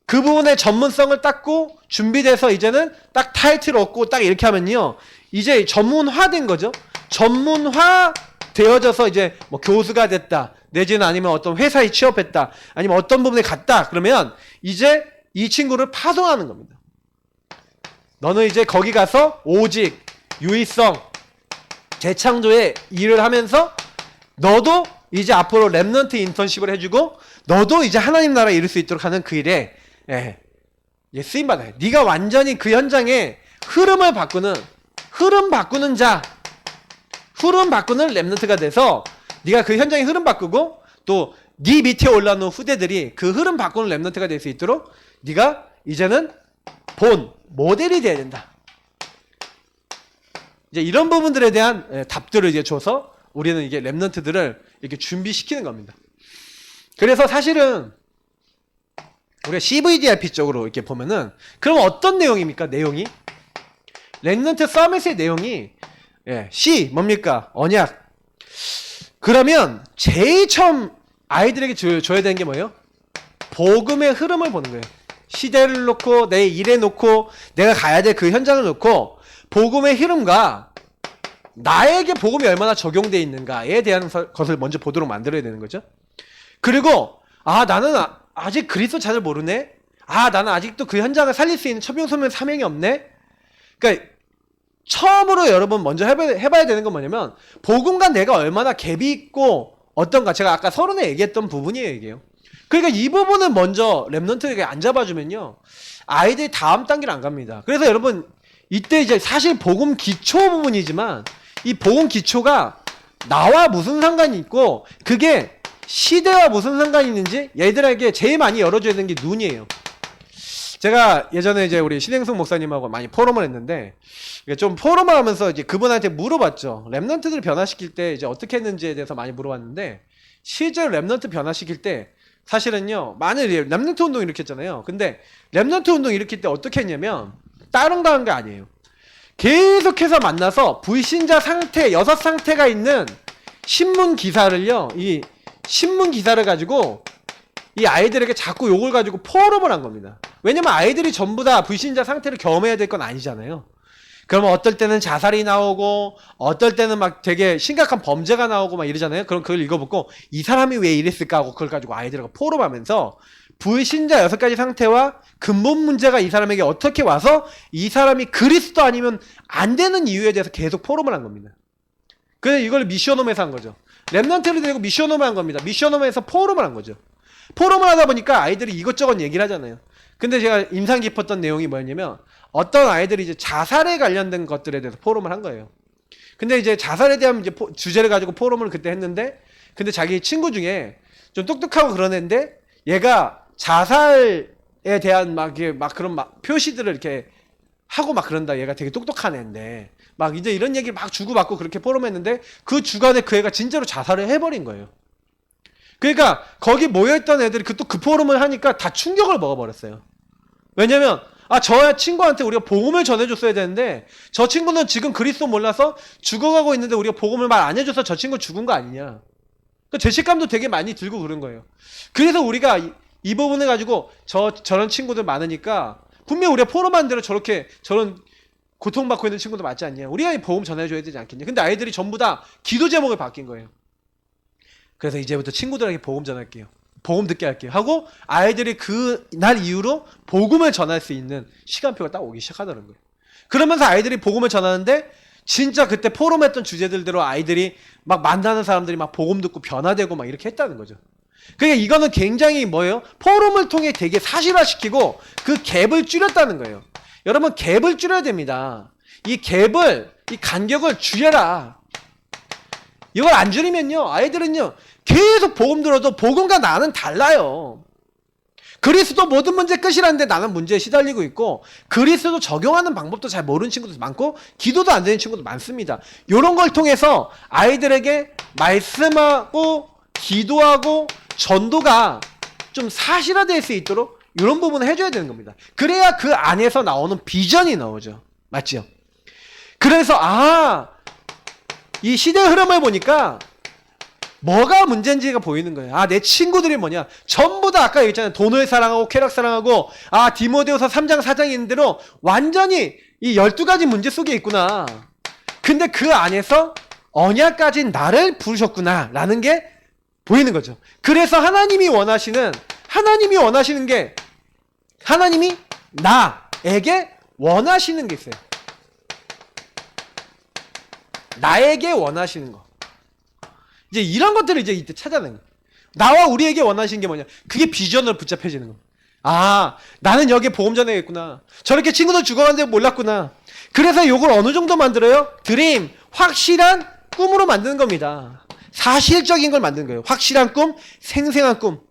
Speaker 2: 그 부분의 전문성을 닦고 준비돼서 이제는 딱 타이틀 얻고 딱 이렇게 하면요 이제 전문화된 거죠. 전문화 되어져서 이제 뭐 교수가 됐다 내지는 아니면 어떤 회사에 취업했다 아니면 어떤 부분에 갔다 그러면 이제 이 친구를 파송하는 겁니다. 너는 이제 거기 가서 오직 유의성 재창조의 일을 하면서 너도 이제 앞으로 랩넌트 인턴십을 해주고 너도 이제 하나님 나라에 이룰 수 있도록 하는 그 일에 쓰임받아요. 네가 완전히 그 현장에 흐름 바꾸는 자 흐름 바꾸는 랩넌트가 돼서 네가 그 현장의 흐름 바꾸고 또 네 밑에 올라오는 후대들이 그 흐름 바꾸는 랩넌트가 될 수 있도록 네가 이제는 본 모델이 돼야 된다. 이제 이런 부분들에 대한 답들을 이제 줘서 우리는 이게 랩넌트들을 이렇게 준비시키는 겁니다. 그래서 사실은 우리가 CVDRP 쪽으로 이렇게 보면은 그럼 어떤 내용입니까? 내용이 랩넌트 서밋의 내용이 C 뭡니까? 언약. 그러면 제일 처음 아이들에게 줘야 되는 게 뭐예요? 복음의 흐름을 보는 거예요. 시대를 놓고 내 일에 놓고 내가 가야 될 그 현장을 놓고 복음의 흐름과 나에게 복음이 얼마나 적용되어 있는가에 대한 것을 먼저 보도록 만들어야 되는 거죠. 그리고 나는 아직 그리스도 잘 모르네. 나는 아직도 그 현장을 살릴 수 있는 천명소명 사명이 없네. 그러니까 처음으로 여러분 먼저 해봐야 되는 건 뭐냐면 복음과 내가 얼마나 갭이 있고 어떤가. 제가 아까 서론에 얘기했던 부분이에요. 이게요. 그러니까 이 부분을 먼저 랩넌트에게 안 잡아주면요 아이들이 다음 단계를 안 갑니다. 그래서 여러분 이때 이제 사실 복음 기초 부분이지만 이 복음 기초가 나와 무슨 상관이 있고 그게 시대와 무슨 상관이 있는지 얘들에게 제일 많이 열어줘야 되는 게 눈이에요. 제가 예전에 이제 우리 신행숙 목사님하고 많이 포럼을 했는데 좀 포럼을 하면서 이제 그분한테 물어봤죠. 랩넌트들 변화시킬 때 이제 어떻게 했는지에 대해서 많이 물어봤는데 실제로 랩넌트 변화시킬 때 사실은요 많은 랩넌트 운동 일으켰잖아요. 근데 랩넌트 운동 일으킬 때 어떻게 했냐면 따릉당한 게 아니에요. 계속해서 만나서 불신자 상태 6상태가 있는 신문 기사를요 이 신문 기사를 가지고 이 아이들에게 자꾸 요걸 가지고 포럼을 한 겁니다. 왜냐면 아이들이 전부 다 불신자 상태를 경험해야 될 건 아니잖아요. 그러면 어떨 때는 자살이 나오고 어떨 때는 막 되게 심각한 범죄가 나오고 막 이러잖아요. 그럼 그걸 읽어보고 이 사람이 왜 이랬을까 하고 그걸 가지고 아이들과 포럼하면서 불신자 6가지 상태와 근본 문제가 이 사람에게 어떻게 와서 이 사람이 그리스도 아니면 안 되는 이유에 대해서 계속 포럼을 한 겁니다. 그래서 이걸 미션홈에서 한 거죠. 랩넌트를 들고 미션홈을 한 겁니다. 미션홈에서 포럼을 한 거죠. 포럼을 하다 보니까 아이들이 이것저것 얘기를 하잖아요. 근데 제가 인상 깊었던 내용이 뭐였냐면 어떤 아이들이 이제 자살에 관련된 것들에 대해서 포럼을 한 거예요. 근데 이제 자살에 대한 이제 주제를 가지고 포럼을 그때 했는데, 근데 자기 친구 중에 좀 똑똑하고 그런 애인데 얘가 자살에 대한 막 그런 막 표시들을 이렇게 하고 막 그런다. 얘가 되게 똑똑한 애인데 막 이제 이런 얘기를 막 주고받고 그렇게 포럼했는데 그 주간에 그 애가 진짜로 자살을 해버린 거예요. 그러니까 거기 모여있던 애들이 또 그 포럼을 하니까 다 충격을 먹어버렸어요. 왜냐면 저 친구한테 우리가 복음을 전해줬어야 되는데 저 친구는 지금 그리스도 몰라서 죽어가고 있는데 우리가 복음을 말 안 해줘서 저 친구 죽은 거 아니냐. 그러니까 죄책감도 되게 많이 들고 그런 거예요. 그래서 우리가 이 부분을 가지고 저런 친구들 많으니까 분명 우리가 포럼한 대로 저런 고통받고 있는 친구도 맞지 않냐. 우리가 복음 전해줘야 되지 않겠냐. 근데 아이들이 전부 다 기도 제목을 바뀐 거예요. 그래서 이제부터 친구들에게 복음 전할게요. 복음 듣게 할게요. 하고 아이들이 그 날 이후로 복음을 전할 수 있는 시간표가 딱 오기 시작하더라는 거예요. 그러면서 아이들이 복음을 전하는데 진짜 그때 포럼했던 주제들대로 아이들이 막 만나는 사람들이 막 복음 듣고 변화되고 막 이렇게 했다는 거죠. 그러니까 이거는 굉장히 뭐예요? 포럼을 통해 되게 사실화시키고 그 갭을 줄였다는 거예요. 여러분 갭을 줄여야 됩니다. 이 간격을 줄여라. 이걸 안 줄이면요 아이들은요 계속 복음 들어도 복음과 나는 달라요. 그리스도 모든 문제 끝이라는데 나는 문제에 시달리고 있고 그리스도 적용하는 방법도 잘 모르는 친구도 많고 기도도 안 되는 친구도 많습니다. 이런 걸 통해서 아이들에게 말씀하고 기도하고 전도가 좀 사실화될 수 있도록 이런 부분을 해줘야 되는 겁니다. 그래야 그 안에서 나오는 비전이 나오죠. 맞죠? 그래서 이 시대의 흐름을 보니까 뭐가 문제인지가 보이는 거예요. 내 친구들이 뭐냐. 전부 다 아까 얘기했잖아요. 돈을 사랑하고 쾌락 사랑하고 디모데후서 3장 4장에 있는 대로 완전히 이 12가지 문제 속에 있구나. 근데 그 안에서 언약까지 나를 부르셨구나 라는 게 보이는 거죠. 그래서 하나님이 원하시는 게 하나님이 나에게 원하시는 게 있어요. 나에게 원하시는 거. 이제 이런 것들을 이제 이때 찾아내는 거예요. 나와 우리에게 원하시는 게 뭐냐? 그게 비전으로 붙잡혀지는 거예요. 나는 여기에 복음 전해야겠구나. 저렇게 친구들 죽어가는데 몰랐구나. 그래서 요걸 어느 정도 만들어요? 드림, 확실한 꿈으로 만드는 겁니다. 사실적인 걸 만드는 거예요. 확실한 꿈, 생생한 꿈.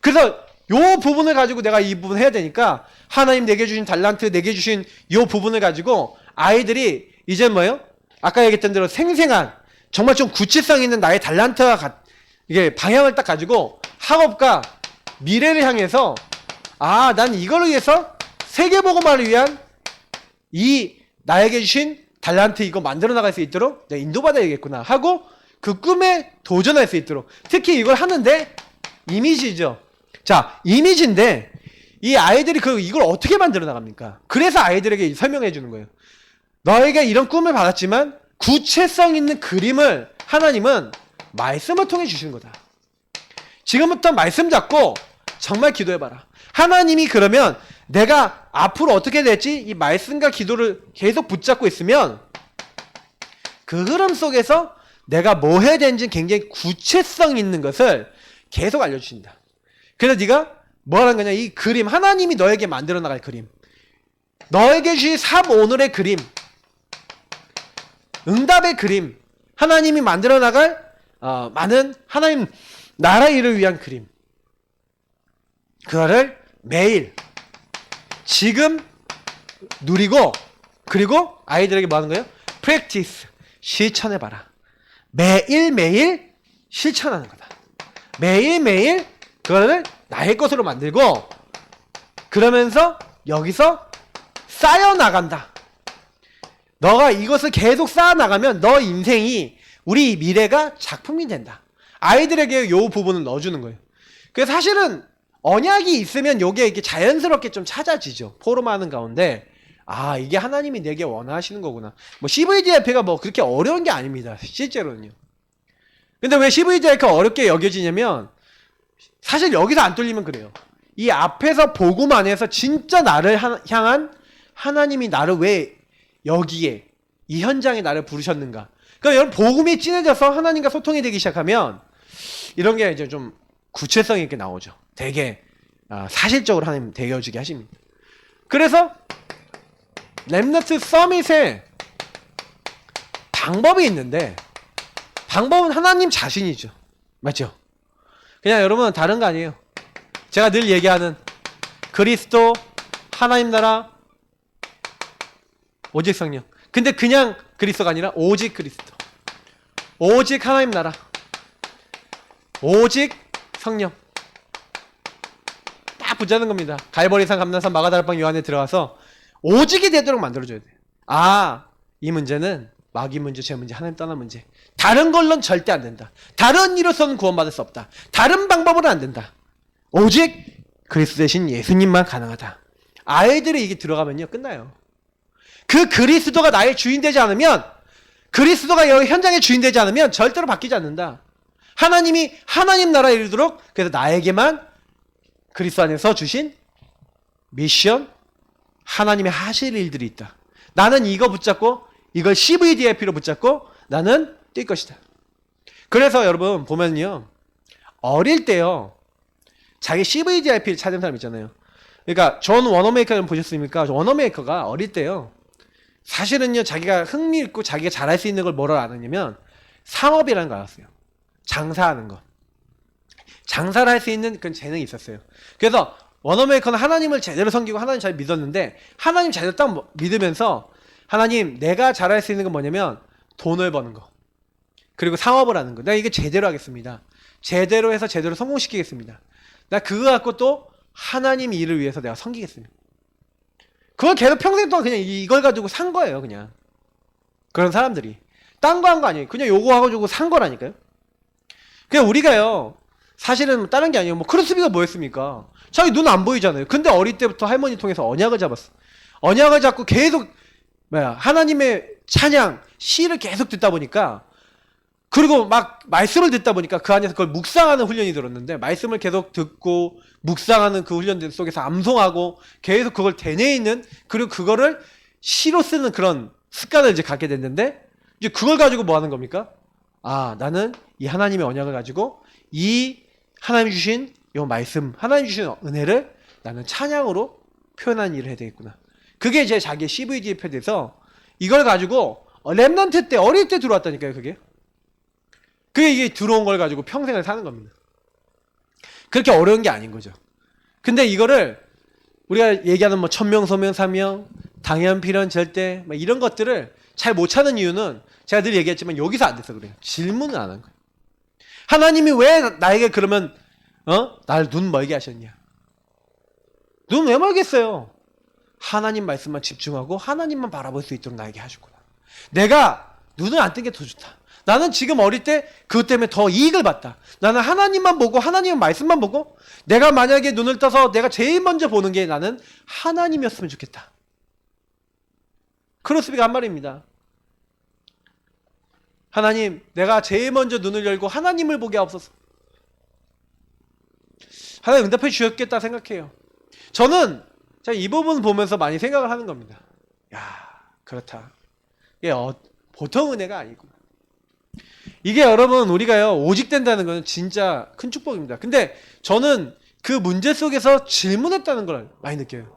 Speaker 2: 그래서 요 부분을 가지고 내가 이 부분 해야 되니까 하나님 내게 주신 달란트, 내게 주신 요 부분을 가지고 아이들이 이제 뭐예요? 아까 얘기했던 대로 생생한 정말 좀 구체성 있는 나의 달란트와 이게 방향을 딱 가지고 학업과 미래를 향해서 난 이걸 위해서 세계복음화를 위한 이 나에게 주신 달란트 이거 만들어 나갈 수 있도록 내가 인도받아야겠구나 하고 그 꿈에 도전할 수 있도록 특히 이걸 하는데 이미지죠. 자, 이미지인데 이 아이들이 이걸 어떻게 만들어 나갑니까? 그래서 아이들에게 설명해 주는 거예요. 너에게 이런 꿈을 받았지만 구체성 있는 그림을 하나님은 말씀을 통해 주시는 거다. 지금부터 말씀 잡고 정말 기도해봐라. 하나님이 그러면 내가 앞으로 어떻게 될지 이 말씀과 기도를 계속 붙잡고 있으면 그 흐름 속에서 내가 뭐 해야 되는지 굉장히 구체성 있는 것을 계속 알려주신다. 그래서 네가 뭐 하는 거냐? 이 그림, 하나님이 너에게 만들어 나갈 그림, 너에게 주신 오늘의 그림, 응답의 그림, 하나님이 만들어 나갈 많은 하나님 나라 일을 위한 그림, 그거를 매일 지금 누리고 그리고 아이들에게 뭐 하는 거예요? practice, 실천해봐라. 매일매일 실천하는 거다. 매일매일 그거를 나의 것으로 만들고 그러면서 여기서 쌓여나간다. 너가 이것을 계속 쌓아나가면 너 인생이 우리 미래가 작품이 된다. 아이들에게 요 부분을 넣어주는 거예요. 그래서 사실은 언약이 있으면 요게 이렇게 자연스럽게 좀 찾아지죠. 포럼하는 가운데 이게 하나님이 내게 원하시는 거구나. 뭐 CVDIP가 뭐 그렇게 어려운 게 아닙니다. 실제로는요. 근데 왜 CVDIP가 어렵게 여겨지냐면 사실 여기서 안 뚫리면 그래요. 이 앞에서 복음 안에서 진짜 나를 향한 하나님이 나를 왜 여기에 이 현장에 나를 부르셨는가. 그러니까 여러분 복음이 진해져서 하나님과 소통이 되기 시작하면 이런 게 이제 좀 구체성 있게 나오죠. 되게 사실적으로 하나님 되어주게 하십니다. 그래서 렘넌트 서밋에 방법이 있는데 방법은 하나님 자신이죠. 맞죠? 그냥 여러분 다른 거 아니에요. 제가 늘 얘기하는 그리스도, 하나님 나라, 오직 성령. 근데 그냥 그리스도가 아니라 오직 그리스도, 오직 하나님 나라, 오직 성령. 딱 붙자는 겁니다. 갈보리산, 감난산, 마가다락방 요한에 들어가서 오직이 되도록 만들어줘야 돼. 이 문제는 마귀 문제, 제 문제, 하나님 떠난 문제. 다른 걸로는 절대 안 된다. 다른 이로서는 구원받을 수 없다. 다른 방법으로는 안 된다. 오직 그리스도 대신 예수님만 가능하다. 아이들이 이게 들어가면요 끝나요. 그 그리스도가 나의 주인 되지 않으면, 그리스도가 여기 현장의 주인 되지 않으면 절대로 바뀌지 않는다. 하나님이 하나님 나라에 이르도록, 그래서 나에게만 그리스도 안에서 주신 미션, 하나님의 하실 일들이 있다. 나는 이거 붙잡고, 이걸 CVDIP로 붙잡고 나는 뛸 것이다. 그래서 여러분 보면요, 어릴 때요 자기 CVDIP를 찾은 사람 있잖아요. 그러니까 존 워너메이커를 보셨습니까? 워너메이커가 어릴 때요 사실은요 자기가 흥미있고 자기가 잘할 수 있는 걸 뭐라고 아느냐면 상업이라는 걸 알았어요. 장사하는 거. 장사를 할 수 있는 그런 재능이 있었어요. 그래서 워너메이커는 하나님을 제대로 섬기고 하나님 잘 믿었는데, 하나님 제대로 딱 믿으면서 하나님 내가 잘할 수 있는 건 뭐냐면 돈을 버는 거, 그리고 상업을 하는 거. 내가 이게 제대로 하겠습니다. 제대로 해서 제대로 성공시키겠습니다. 나 그거 갖고 또 하나님 일을 위해서 내가 섬기겠습니다. 그걸 계속 평생 동안 그냥 이걸 가지고 산 거예요. 그냥 그런 사람들이 딴 거 한 거 아니에요. 그냥 요거 하고 산 거라니까요. 그냥 우리가요 사실은 다른 게 아니에요. 뭐 크로스비가 뭐였습니까? 자기 눈 안 보이잖아요. 근데 어릴 때부터 할머니 통해서 언약을 잡았어. 언약을 잡고 계속 하나님의 찬양, 시를 계속 듣다 보니까, 그리고 막 말씀을 듣다 보니까 그 안에서 그걸 묵상하는 훈련이 들었는데, 말씀을 계속 듣고 묵상하는 그 훈련들 속에서 암송하고 계속 그걸 되뇌 있는, 그리고 그거를 시로 쓰는 그런 습관을 이제 갖게 됐는데, 이제 그걸 가지고 뭐 하는 겁니까? 나는 이 하나님의 언약을 가지고 이 하나님 주신 이 말씀, 하나님 주신 은혜를 나는 찬양으로 표현하는 일을 해야 되겠구나. 그게 이제 자기의 CVD에 표돼서 이걸 가지고 렘넌트 때, 어릴 때 들어왔다니까요. 그게 이게 들어온 걸 가지고 평생을 사는 겁니다. 그렇게 어려운 게 아닌 거죠. 근데 이거를 우리가 얘기하는 뭐 천명, 소명, 사명, 당연, 필연, 절대 막 이런 것들을 잘 못 찾는 이유는 제가 늘 얘기했지만 여기서 안 돼서 그래요. 질문을 안 한 거예요. 하나님이 왜 나에게 그러면 날 눈 멀게 하셨냐? 눈 왜 멀게 했어요? 하나님 말씀만 집중하고 하나님만 바라볼 수 있도록 나에게 하셨구나. 내가 눈을 안 뜬 게 더 좋다. 나는 지금 어릴 때 그것 때문에 더 이익을 봤다. 나는 하나님만 보고 하나님의 말씀만 보고, 내가 만약에 눈을 떠서 내가 제일 먼저 보는 게 나는 하나님이었으면 좋겠다. 크로스비가 한 말입니다. 하나님, 내가 제일 먼저 눈을 열고 하나님을 보게 하옵소서. 하나님 응답해 주셨겠다 생각해요. 저는 이 부분 보면서 많이 생각을 하는 겁니다. 야, 그렇다. 이게 보통 은혜가 아니구나. 이게 여러분 우리가요 오직 된다는 건 진짜 큰 축복입니다. 근데 저는 그 문제 속에서 질문했다는 걸 많이 느껴요.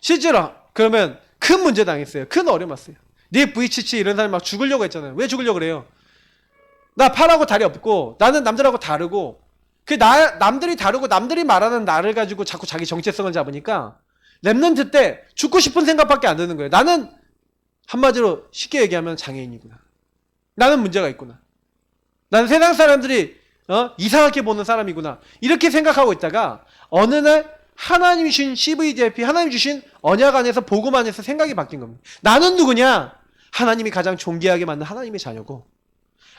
Speaker 2: 실제로 그러면 큰 문제 당했어요. 큰 어려움 왔어요. 닉 부이치치 이런 사람이 막 죽으려고 했잖아요. 왜 죽으려고 그래요? 나 팔하고 다리 없고 나는 남들하고 다르고, 남들이 다르고 남들이 말하는 나를 가지고 자꾸 자기 정체성을 잡으니까 렘넌트 때 죽고 싶은 생각밖에 안 드는 거예요. 나는 한마디로 쉽게 얘기하면 장애인이구나. 나는 문제가 있구나. 나는 세상 사람들이 이상하게 보는 사람이구나. 이렇게 생각하고 있다가 어느 날 하나님이 주신 CVDIP, 하나님 주신 언약 안에서 복음 안에서 생각이 바뀐 겁니다. 나는 누구냐? 하나님이 가장 존귀하게 만든 하나님의 자녀고,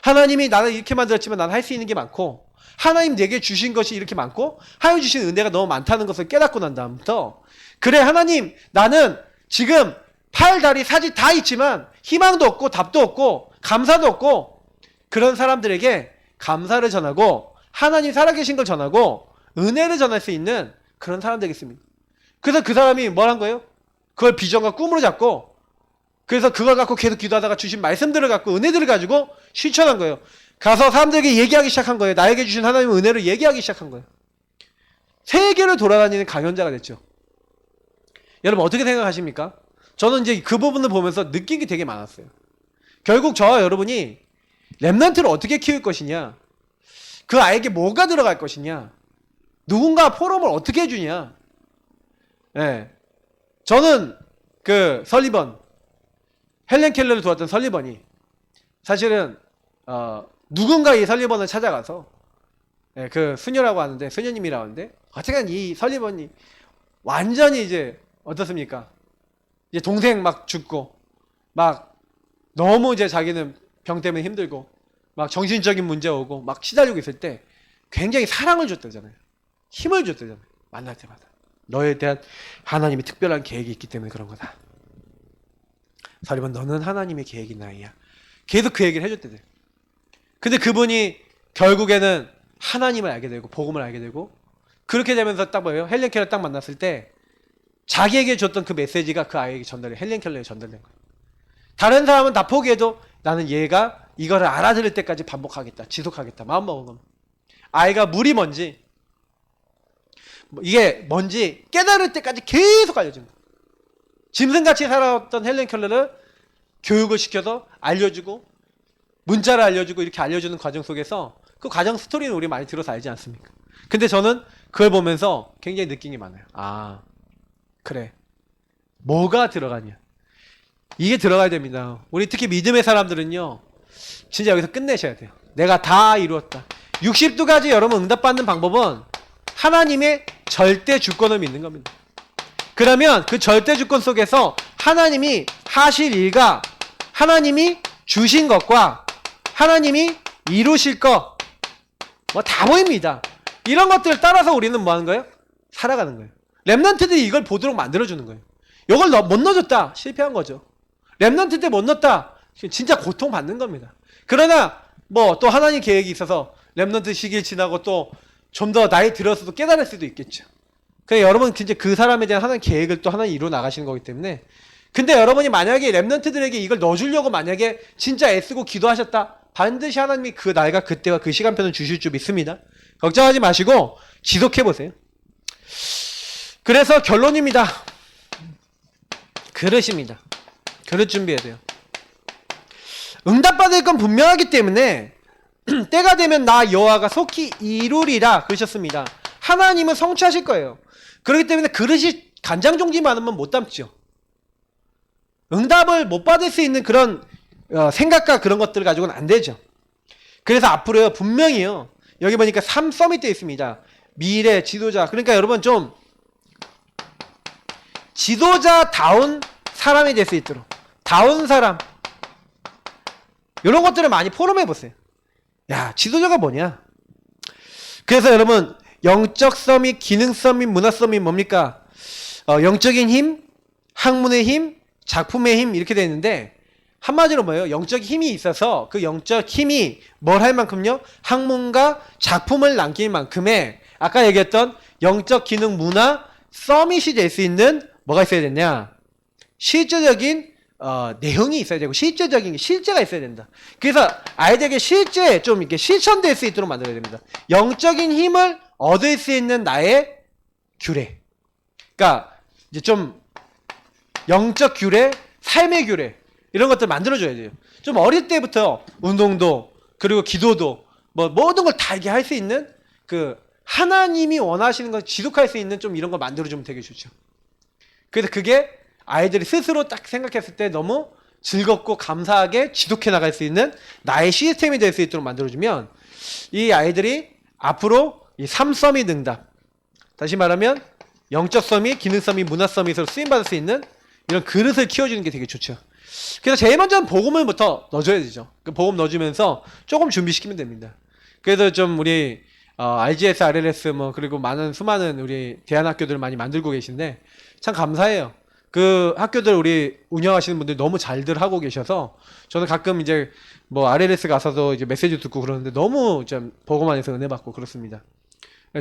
Speaker 2: 하나님이 나를 이렇게 만들었지만 나는 할 수 있는 게 많고, 하나님 내게 주신 것이 이렇게 많고, 하나님 주신 은혜가 너무 많다는 것을 깨닫고 난 다음부터, 그래 하나님, 나는 지금 팔, 다리, 사지 다 있지만 희망도 없고 답도 없고 감사도 없고, 그런 사람들에게 감사를 전하고 하나님 살아계신 걸 전하고 은혜를 전할 수 있는 그런 사람 되겠습니다. 그래서 그 사람이 뭘 한 거예요? 그걸 비전과 꿈으로 잡고 그래서 그걸 갖고 계속 기도하다가 주신 말씀들을 갖고 은혜들을 가지고 실천한 거예요. 가서 사람들에게 얘기하기 시작한 거예요. 나에게 주신 하나님의 은혜를 얘기하기 시작한 거예요. 세계를 돌아다니는 강연자가 됐죠. 여러분 어떻게 생각하십니까? 저는 이제 그 부분을 보면서 느낀 게 되게 많았어요. 결국 저와 여러분이 렘넌트를 어떻게 키울 것이냐, 그 아이에게 뭐가 들어갈 것이냐, 누군가 포럼을 어떻게 해주냐. 예. 저는 그 설리번, 헬렌 켈러를 도왔던 설리번이 사실은 누군가 이 설리번을 찾아가서, 예, 그 수녀라고 하는데, 수녀님이라고 하는데, 어쨌든 이 설리번이 완전히 이제 어떻습니까? 이제 동생 막 죽고 막 너무 이제 자기는 병 때문에 힘들고 막 정신적인 문제 오고 막 시달리고 있을 때 굉장히 사랑을 줬다잖아요. 힘을 줬다잖아요. 만날 때마다. 너에 대한 하나님의 특별한 계획이 있기 때문에 그런 거다. 설리번 너는 하나님의 계획이 있는 아이야. 계속 그 얘기를 해줬대요. 근데 그분이 결국에는 하나님을 알게 되고 복음을 알게 되고 그렇게 되면서 딱 뭐예요? 헬렌 켈러 딱 만났을 때 자기에게 줬던 그 메시지가 그 아이에게 헬렌 켈러에 전달된 거예요. 다른 사람은 다 포기해도 나는 얘가 이거를 알아들을 때까지 반복하겠다, 지속하겠다 마음먹은 겁니다. 아이가 물이 뭔지, 이게 뭔지 깨달을 때까지 계속 알려준 거예요. 짐승같이 살아왔던 헬렌 켈러를 교육을 시켜서 알려주고 문자를 알려주고 이렇게 알려주는 과정 속에서 그 과정 스토리는 우리 많이 들어서 알지 않습니까? 근데 저는 그걸 보면서 굉장히 느낀 게 많아요. 아, 그래. 뭐가 들어가냐. 이게 들어가야 됩니다. 우리 특히 믿음의 사람들은요, 진짜 여기서 끝내셔야 돼요. 내가 다 이루었다. 62가지 여러분 응답받는 방법은 하나님의 절대 주권을 믿는 겁니다. 그러면 그 절대 주권 속에서 하나님이 하실 일과 하나님이 주신 것과 하나님이 이루실 것, 뭐 다 보입니다. 이런 것들을 따라서 우리는 뭐 하는 거예요? 살아가는 거예요. 렘넌트들이 이걸 보도록 만들어주는 거예요. 이걸 못 넣어줬다. 실패한 거죠. 렘넌트 때 못 넣었다. 진짜 고통받는 겁니다. 그러나 뭐 또 하나님 계획이 있어서 렘넌트 시기를 지나고 또 좀 더 나이 들어서도 깨달을 수도 있겠죠. 그러니까 여러분 진짜 그 사람에 대한 하나님 계획을 또 하나님 이루어 나가시는 거기 때문에, 근데 여러분이 만약에 렘넌트들에게 이걸 넣어주려고 만약에 진짜 애쓰고 기도하셨다, 반드시 하나님이 그 날과 그때와 그 시간표는 주실 줄 믿습니다. 걱정하지 마시고 지속해보세요. 그래서 결론입니다. 그릇입니다. 그릇 준비해야 돼요. 응답받을 건 분명하기 때문에 때가 되면 나 여호와가 속히 이루리라 그러셨습니다. 하나님은 성취하실 거예요. 그렇기 때문에 그릇이 간장종지 많으면 못 담죠. 응답을 못 받을 수 있는 그런 생각과 그런 것들을 가지고는 안 되죠. 그래서 앞으로요, 분명히요, 여기 보니까 3서밋 되어 있습니다. 미래 지도자. 그러니까 여러분 좀 지도자다운 사람이 될 수 있도록, 다운 사람, 이런 것들을 많이 포럼해 보세요. 야, 지도자가 뭐냐? 그래서 여러분 영적 서밋, 기능 서밋, 문화 서밋 뭡니까? 영적인 힘, 학문의 힘, 작품의 힘 이렇게 되어 있는데, 한마디로 뭐예요? 영적 힘이 있어서 그 영적 힘이 뭘 할 만큼요? 학문과 작품을 남길 만큼의 아까 얘기했던 영적 기능, 문화 서밋이 될 수 있는 뭐가 있어야 되냐? 실제적인 내용이 있어야 되고 실제적인 실제가 있어야 된다. 그래서 아이들에게 실제 좀 이렇게 실천될 수 있도록 만들어야 됩니다. 영적인 힘을 얻을 수 있는 나의 규례. 그러니까 이제 좀 영적 규례, 삶의 규례 이런 것들 만들어줘야 돼요. 좀 어릴 때부터 운동도 그리고 기도도 뭐 모든 걸 다 이렇게 할 수 있는 그 하나님이 원하시는 걸 지속할 수 있는 좀 이런 걸 만들어주면 되게 좋죠. 그래서 그게 아이들이 스스로 딱 생각했을 때 너무 즐겁고 감사하게 지속해 나갈 수 있는 나의 시스템이 될 수 있도록 만들어주면 이 아이들이 앞으로 이 3서밋 응답, 다시 말하면 영적 서밋, 기능 서밋, 문화 서밋으로 쓰임받을 수 있는 이런 그릇을 키워주는 게 되게 좋죠. 그래서 제일 먼저는 복음을부터 넣어줘야 되죠. 그 복음 넣어주면서 조금 준비시키면 됩니다. 그래서 좀 우리 RGS, RLS 뭐 그리고 많은 수많은 우리 대안학교들 많이 만들고 계신데 참 감사해요. 그 학교들 우리 운영하시는 분들 너무 잘들 하고 계셔서 저는 가끔 이제 뭐 RLS 가서도 이제 메시지 듣고 그러는데 너무 좀 복음 안에서 은혜 받고 그렇습니다.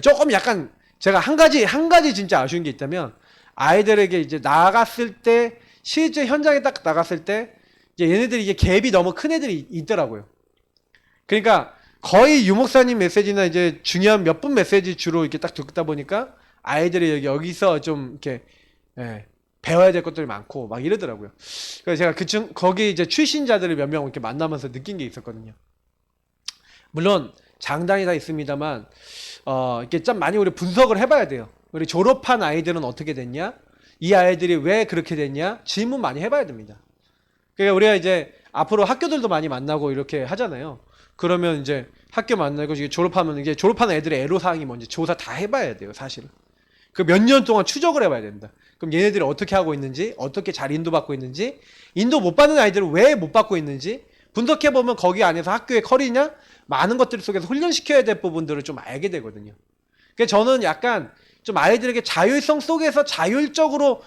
Speaker 2: 조금 약간 제가 한 가지 진짜 아쉬운 게 있다면 아이들에게 이제 나갔을 때 실제 현장에 딱 나갔을 때 이제 얘네들이 이게 갭이 너무 큰 애들이 있더라고요. 그러니까 거의 유목사님 메시지나 이제 중요한 몇 분 메시지 주로 이렇게 딱 듣다 보니까 아이들이 여기서 좀 이렇게 배워야 될 것들이 많고 막 이러더라고요. 그래서 제가 거기 이제 출신자들을 몇 명 이렇게 만나면서 느낀 게 있었거든요. 물론 장단이 다 있습니다만 이렇게 좀 많이 우리 분석을 해봐야 돼요. 우리 졸업한 아이들은 어떻게 됐냐? 이 아이들이 왜 그렇게 됐냐? 질문 많이 해봐야 됩니다. 그러니까 우리가 이제 앞으로 학교들도 많이 만나고 이렇게 하잖아요. 그러면 이제 학교 만나고 이제 졸업하면 이제 졸업하는 애들의 애로사항이 뭔지 조사 다 해봐야 돼요, 사실은. 그 몇 년 동안 추적을 해봐야 된다. 그럼 얘네들이 어떻게 하고 있는지, 어떻게 잘 인도받고 있는지, 인도 못 받는 아이들은 왜 못 받고 있는지, 분석해보면 거기 안에서 학교의 커리냐, 많은 것들 속에서 훈련시켜야 될 부분들을 좀 알게 되거든요. 그래서 저는 약간 좀 아이들에게 자율성 속에서 자율적으로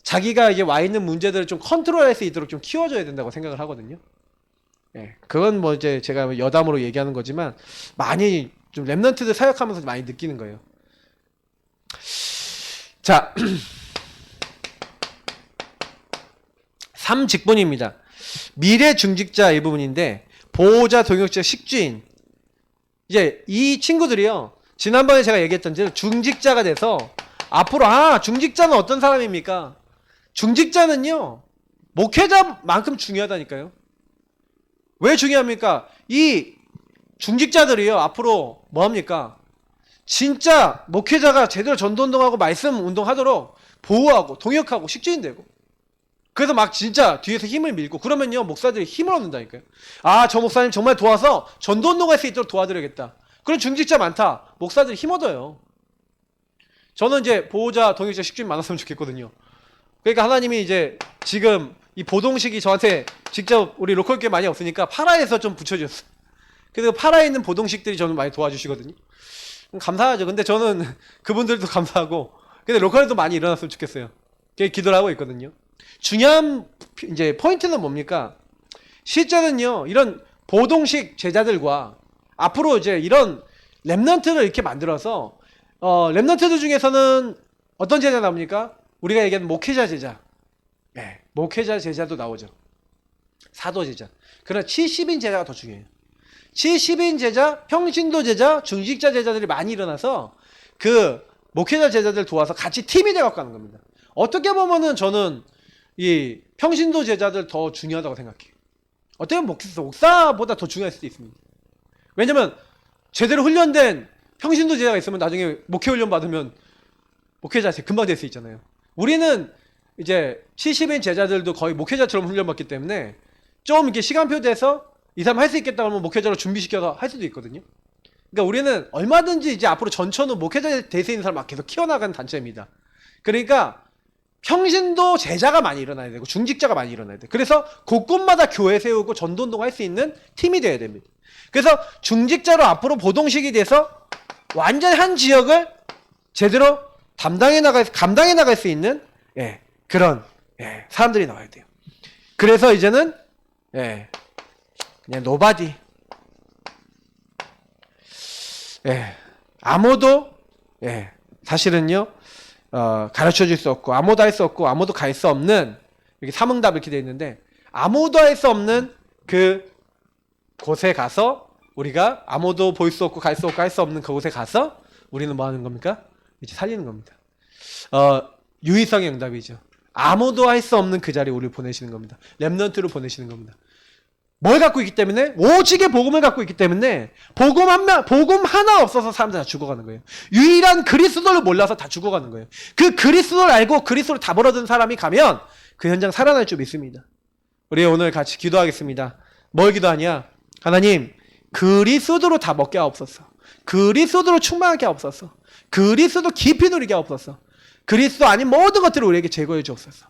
Speaker 2: 자기가 이제 와 있는 문제들을 좀 컨트롤할 수 있도록 좀 키워줘야 된다고 생각을 하거든요. 예, 그건 뭐 이제 제가 여담으로 얘기하는 거지만 많이 좀 랩런트들 사역하면서 많이 느끼는 거예요. 자, 3직분입니다. 미래 중직자 이 부분인데 보호자, 동역자, 식주인. 이제 이 친구들이요. 지난번에 제가 얘기했던 대로 중직자가 돼서 앞으로 중직자는 어떤 사람입니까? 중직자는요. 목회자만큼 중요하다니까요. 왜 중요합니까? 이 중직자들이요. 앞으로 뭐 합니까? 진짜 목회자가 제대로 전도운동하고 말씀 운동하도록 보호하고 동역하고 식주인 되고 그래서 막 진짜 뒤에서 힘을 밀고 그러면요 목사들이 힘을 얻는다니까요. 저 목사님 정말 도와서 전도운동할 수 있도록 도와드려야겠다. 그런 중직자 많다. 목사들이 힘 얻어요. 저는 이제 보호자, 동역자, 식주인 많았으면 좋겠거든요. 그러니까 하나님이 이제 지금 이 보동식이 저한테 직접 우리 로컬교회 많이 없으니까 파라에서 좀 붙여주셨어요. 그래서 파라에 있는 보동식들이 저는 많이 도와주시거든요. 감사하죠. 근데 저는 그분들도 감사하고 근데 로컬에도 많이 일어났으면 좋겠어요. 그게 기도를 하고 있거든요. 중요한 이제 포인트는 뭡니까? 실제는요 이런 보동식 제자들과 앞으로 이제 이런 랩넌트를 이렇게 만들어서 랩넌트들 중에서는 어떤 제자 나옵니까? 우리가 얘기하는 목회자 제자. 네, 목회자 제자도 나오죠. 사도 제자. 그러나 70인 제자가 더 중요해요. 70인 제자, 평신도 제자, 중직자 제자들이 많이 일어나서 그 목회자 제자들 도와서 같이 팀이 돼갖고 가는 겁니다. 어떻게 보면은 저는 이 평신도 제자들 더 중요하다고 생각해요. 어떻게 보면 목사보다 더 중요할 수도 있습니다. 왜냐면 제대로 훈련된 평신도 제자가 있으면 나중에 목회 훈련 받으면 목회자 금방 될 수 있잖아요. 우리는 이제 70인 제자들도 거의 목회자처럼 훈련받기 때문에 좀 이렇게 시간표 돼서 이 사람 할 수 있겠다 그러면 목회자로 준비시켜서 할 수도 있거든요. 그러니까 우리는 얼마든지 이제 앞으로 전천후 목회자 될 수 있는 사람 막 계속 키워나가는 단체입니다. 그러니까 평신도 제자가 많이 일어나야 되고 중직자가 많이 일어나야 돼. 그래서 곳곳마다 교회 세우고 전도운동 할 수 있는 팀이 돼야 됩니다. 그래서 중직자로 앞으로 보동식이 돼서 완전 한 지역을 제대로 감당해 나갈 수 있는 그런 사람들이 나와야 돼요. 그래서 이제는 그냥 노바디 아무도 사실은요 가르쳐 줄 수 없고 아무도 할 수 없고 아무도 갈 수 없는 이렇게 삼응답 이렇게 되어 있는데 아무도 할 수 없는 그 곳에 가서 우리가 아무도 볼 수 없고 갈 수 없고 할 수 없는 그곳에 가서 우리는 뭐 하는 겁니까? 이제 살리는 겁니다. 유의성의 응답이죠. 아무도 할 수 없는 그 자리에 우리를 보내시는 겁니다. 랩넌트로 보내시는 겁니다. 뭘 갖고 있기 때문에? 오직의 복음을 갖고 있기 때문에 복음 하나 없어서 사람들 다 죽어가는 거예요. 유일한 그리스도를 몰라서 다 죽어가는 거예요. 그 그리스도를 알고 그리스도를 다 벌어든 사람이 가면 그 현장 살아날 줄 믿습니다. 우리 오늘 같이 기도하겠습니다. 뭘 기도하냐? 하나님 그리스도로 다 먹게 하옵소서. 그리스도로 충만하게 하옵소서. 그리스도 깊이 누리게 하옵소서. 그리스도 아닌 모든 것들을 우리에게 제거해 주옵소서.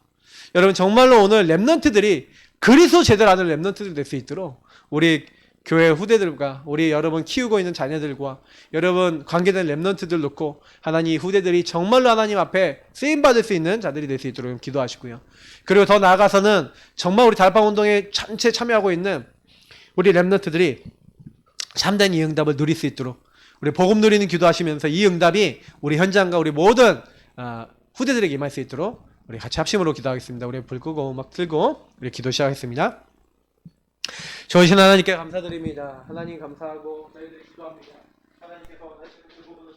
Speaker 2: 여러분 정말로 오늘 랩넌트들이 그리스도 제대로 아는 랩넌트들이 될 수 있도록 우리 교회 후대들과 우리 여러분 키우고 있는 자녀들과 여러분 관계된 랩넌트들 놓고 하나님 후대들이 정말로 하나님 앞에 쓰임받을 수 있는 자들이 될 수 있도록 기도하시고요. 그리고 더 나아가서는 정말 우리 달방 운동에 전체 참여하고 있는 우리 랩넌트들이 참된 이 응답을 누릴 수 있도록 우리 복음 누리는 기도하시면서 이 응답이 우리 현장과 우리 모든 후대들에게 임할 수 있도록 우리 같이 합심으로 기도하겠습니다. 우리 불 끄고 음악 틀고 우리 기도 시작하겠습니다. 좋으신 하나님께 감사드립니다. 하나님 감사하고 저희들 기도합니다. 하나님께서 원하시는 그 부분을